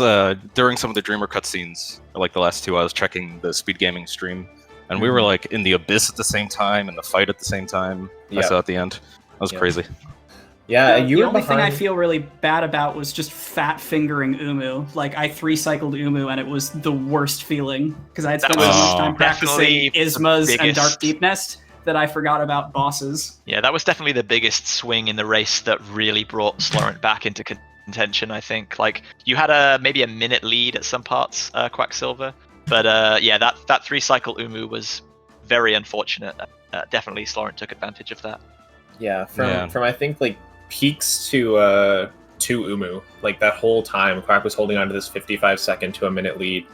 during some of the Dreamer cutscenes, like the last two, I was checking the SpeedGaming stream, and we were like in the abyss at the same time and the fight at the same time. I saw at the end. That was crazy. Yeah, you The were only thing I behind. feel really bad about was just fat fingering Umu. Like I 3-cycled Umu and it was the worst feeling because I had spent so much time definitely practicing Ismas and Dark biggest- Deep Nest that I forgot about bosses. yeah, that was definitely the biggest swing in the race that really brought Slaurent back into contention. I think like you had maybe a minute lead at some parts, Quacksilver, but yeah, that 3-cycle Umu was very unfortunate. Definitely, Slaurent took advantage of that. Yeah, from I think like peaks to Umu, like that whole time, Quack was holding on to this 55-second to a minute lead,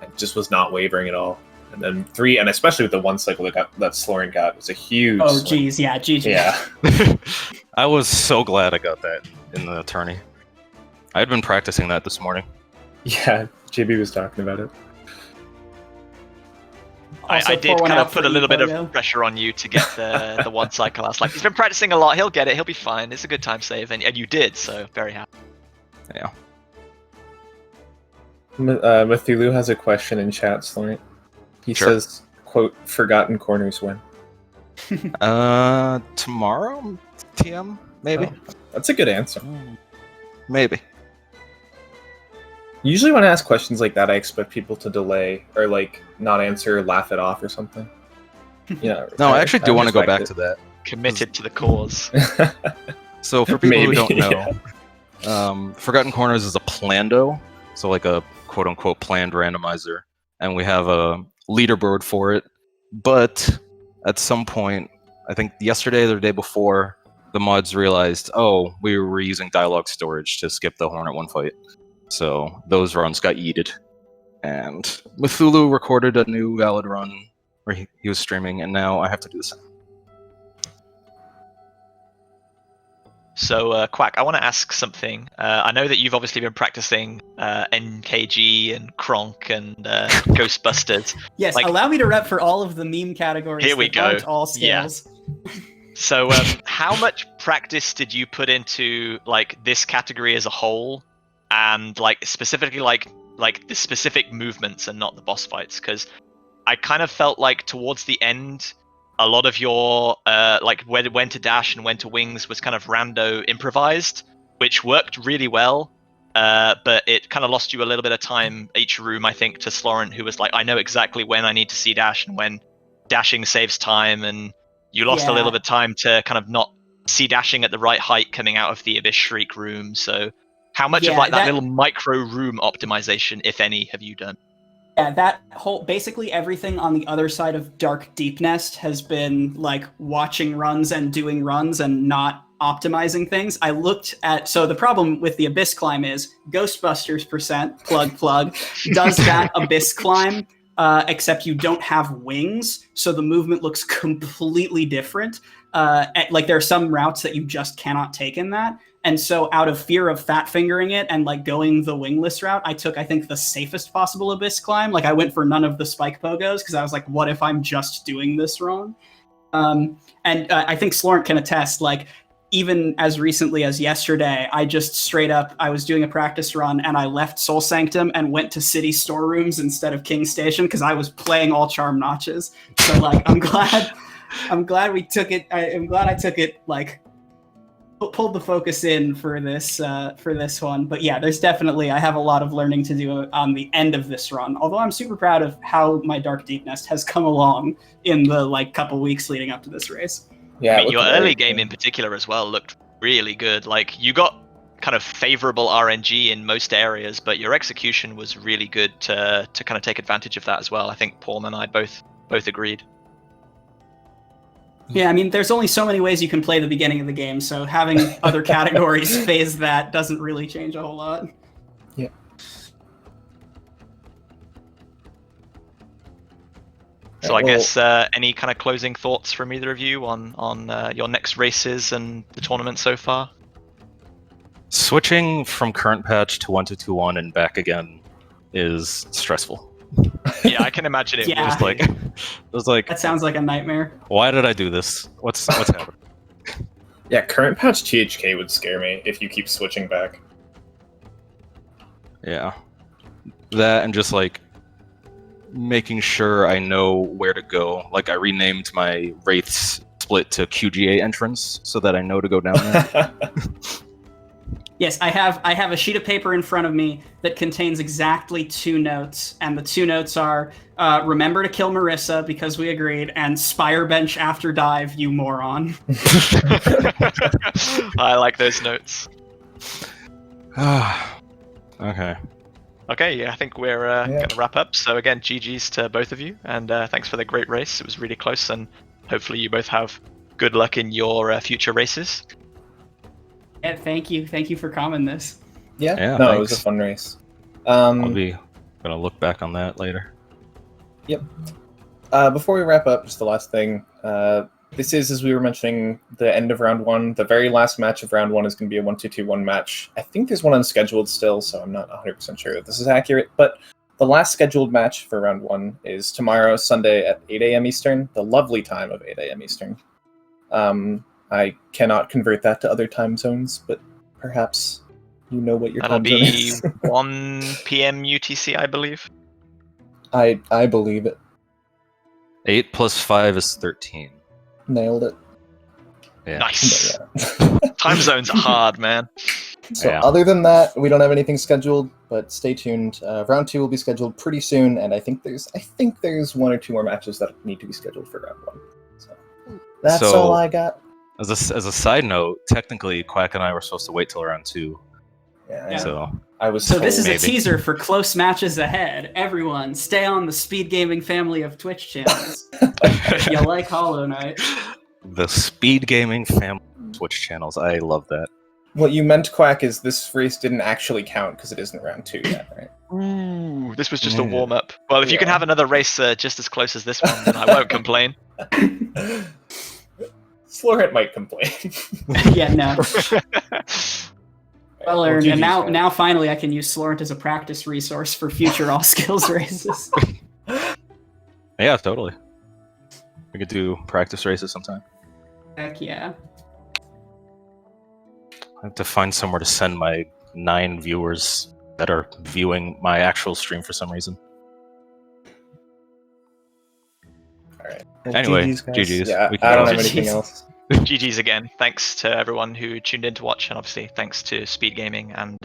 and just was not wavering at all. And then 3, and especially with the 1 cycle that Slaurent got, was a huge. Oh, swing. geez, yeah, GG. Yeah. I was so glad I got that in the tourney. I had been practicing that this morning. Yeah, JB was talking about it. Also, I did pour one kind out of put for a little bit Epogo. of pressure on you to get the 1 cycle. I was like, he's been practicing a lot. He'll get it. He'll be fine. It's a good time save, and you did. So very happy. Yeah. Mathulu has a question in chat, Slaurent. He says, quote, "Forgotten corners when?" Tomorrow, TM maybe. Oh, that's a good answer. Maybe. Usually when I ask questions like that, I expect people to delay or like not answer, laugh it off or something. Yeah. No, I actually do want to go back respect to that. Committed to the cause. it. So for people who Maybe, don't know, Forgotten Corners is a plando, so like a quote-unquote planned randomizer, and we have a leaderboard for it. But at some point, I think yesterday or the day before, the mods realized, oh, we were using dialogue storage to skip the Hornet 1 fight. So those runs got yeeted. And Mathulu recorded a new valid run where he was streaming, and now I have to do the same. So, Quack, I want to ask something. I know that you've obviously been practicing NKG and Kronk and Ghostbusters. Yes, Like- allow me to rep for all of the meme categories. Here we that go. aren't all Yeah. scales. So, how much practice did you put into like this category as a whole, and like specifically like the specific movements and not the boss fights? Because I kind of felt like towards the end, a lot of your like when to dash and when to wings was kind of rando improvised, which worked really well. But it kind of lost you a little bit of time each room, I think, to Slaurent, who was like, I know exactly when I need to see dash and when dashing saves time, and you lost a little bit of time to kind of not see dashing at the right height coming out of the Abyss Shriek room. So how much of Yeah, like that that- little micro room optimization, if any, have you done? Yeah, that whole basically everything on the other side of Dark Deep Nest has been like watching runs and doing runs and not optimizing things. I looked at so the problem with the Abyss climb is Ghostbusters % plug does that Abyss climb, except you don't have wings, so the movement looks completely different. Like there are some routes that you just cannot take in that. And so out of fear of fat fingering it and like going the wingless route, I took, I think, the safest possible Abyss climb. Like I went for none of the spike pogos because I was like, what if I'm just doing this wrong? And I think Slaurent can attest, like even as recently as yesterday, I just straight up, I was doing a practice run and I left Soul Sanctum and went to city storerooms instead of King Station because I was playing all charm notches. So like, I'm glad we took it. I'm glad I took it like pulled the focus in for this one. But yeah, there's definitely, I have a lot of learning to do on the end of this run. Although I'm super proud of how my Dark Deep Nest has come along in the like couple weeks leading up to this race. Yeah, I it mean, looked your very early game good. in particular as well looked really good. Like you got kind of favorable RNG in most areas, but your execution was really good to kind of take advantage of that as well. I think Paul and I both agreed. Yeah, I mean, there's only so many ways you can play the beginning of the game, so having other categories phase that doesn't really change a whole lot. Yeah. So I guess any kind of closing thoughts from either of you on your next races and the tournament so far? Switching from current patch to 1.2.1 and back again is stressful. Yeah, I can imagine it. Yeah. Just like, it was like, That sounds like a nightmare. why did I do this? What's happening? Yeah, current patch THK would scare me if you keep switching back. Yeah, that and just like making sure I know where to go. Like I renamed my Wraiths split to QGA entrance so that I know to go down there. Yes, I have a sheet of paper in front of me that contains exactly 2 notes, and the 2 notes are remember to kill Marissa because we agreed, and Spire Bench after dive, you moron. I like those notes. Okay. Okay, yeah, I think we're going to wrap up. So again, GG's to both of you, and thanks for the great race. It was really close, and hopefully you both have good luck in your future races. Yeah, thank you for coming this. Yeah, Yeah, no, thanks. it was a fun race. I'll be gonna look back on that later. Yep. Before we wrap up, just the last thing. This is, as we were mentioning, the end of round 1. The very last match of round 1 is going to be a 1-2-2-1 match. I think there's one unscheduled still, so I'm not 100% sure if this is accurate. But the last scheduled match for round 1 is tomorrow, Sunday at 8 a.m. Eastern, the lovely time of 8 a.m. Eastern. I cannot convert that to other time zones, but perhaps you know what your That'll time zone be is. 1 p.m. UTC, I believe. I believe it. 8 plus 5 is 13. Nailed it. Yeah. Nice. But yeah. Time zones are hard, man. So Yeah. other than that, we don't have anything scheduled, but stay tuned. Round 2 will be scheduled pretty soon, and I think there's 1 or 2 more matches that need to be scheduled for round 1. So that's So- all I got. As a side note, technically, Quack and I were supposed to wait till round 2. Yeah. So I was So this is told. a teaser for close matches ahead. Everyone, stay on the SpeedGaming family of Twitch channels. If you like Hollow Knight. the SpeedGaming family Twitch channels. I love that. What you meant, Quack, is this race didn't actually count because it isn't round 2 yet, right? Ooh, this was just a Yeah. warm up. Well, if you can Yeah. have another race just as close as this one, then I won't complain. Slaurent might complain. Yeah, no. Well earned. And GG's, now, man. now finally I can use Slaurent as a practice resource for future all skills races. Yeah, totally. We could do practice races sometime. Heck yeah. I have to find somewhere to send my 9 viewers that are viewing my actual stream for some reason. Alright. Anyway, GG's, guys. GG's. Yeah, We can I don't go. have anything GG's. else. GG's again. Thanks to everyone who tuned in to watch, and obviously thanks to Speed Gaming and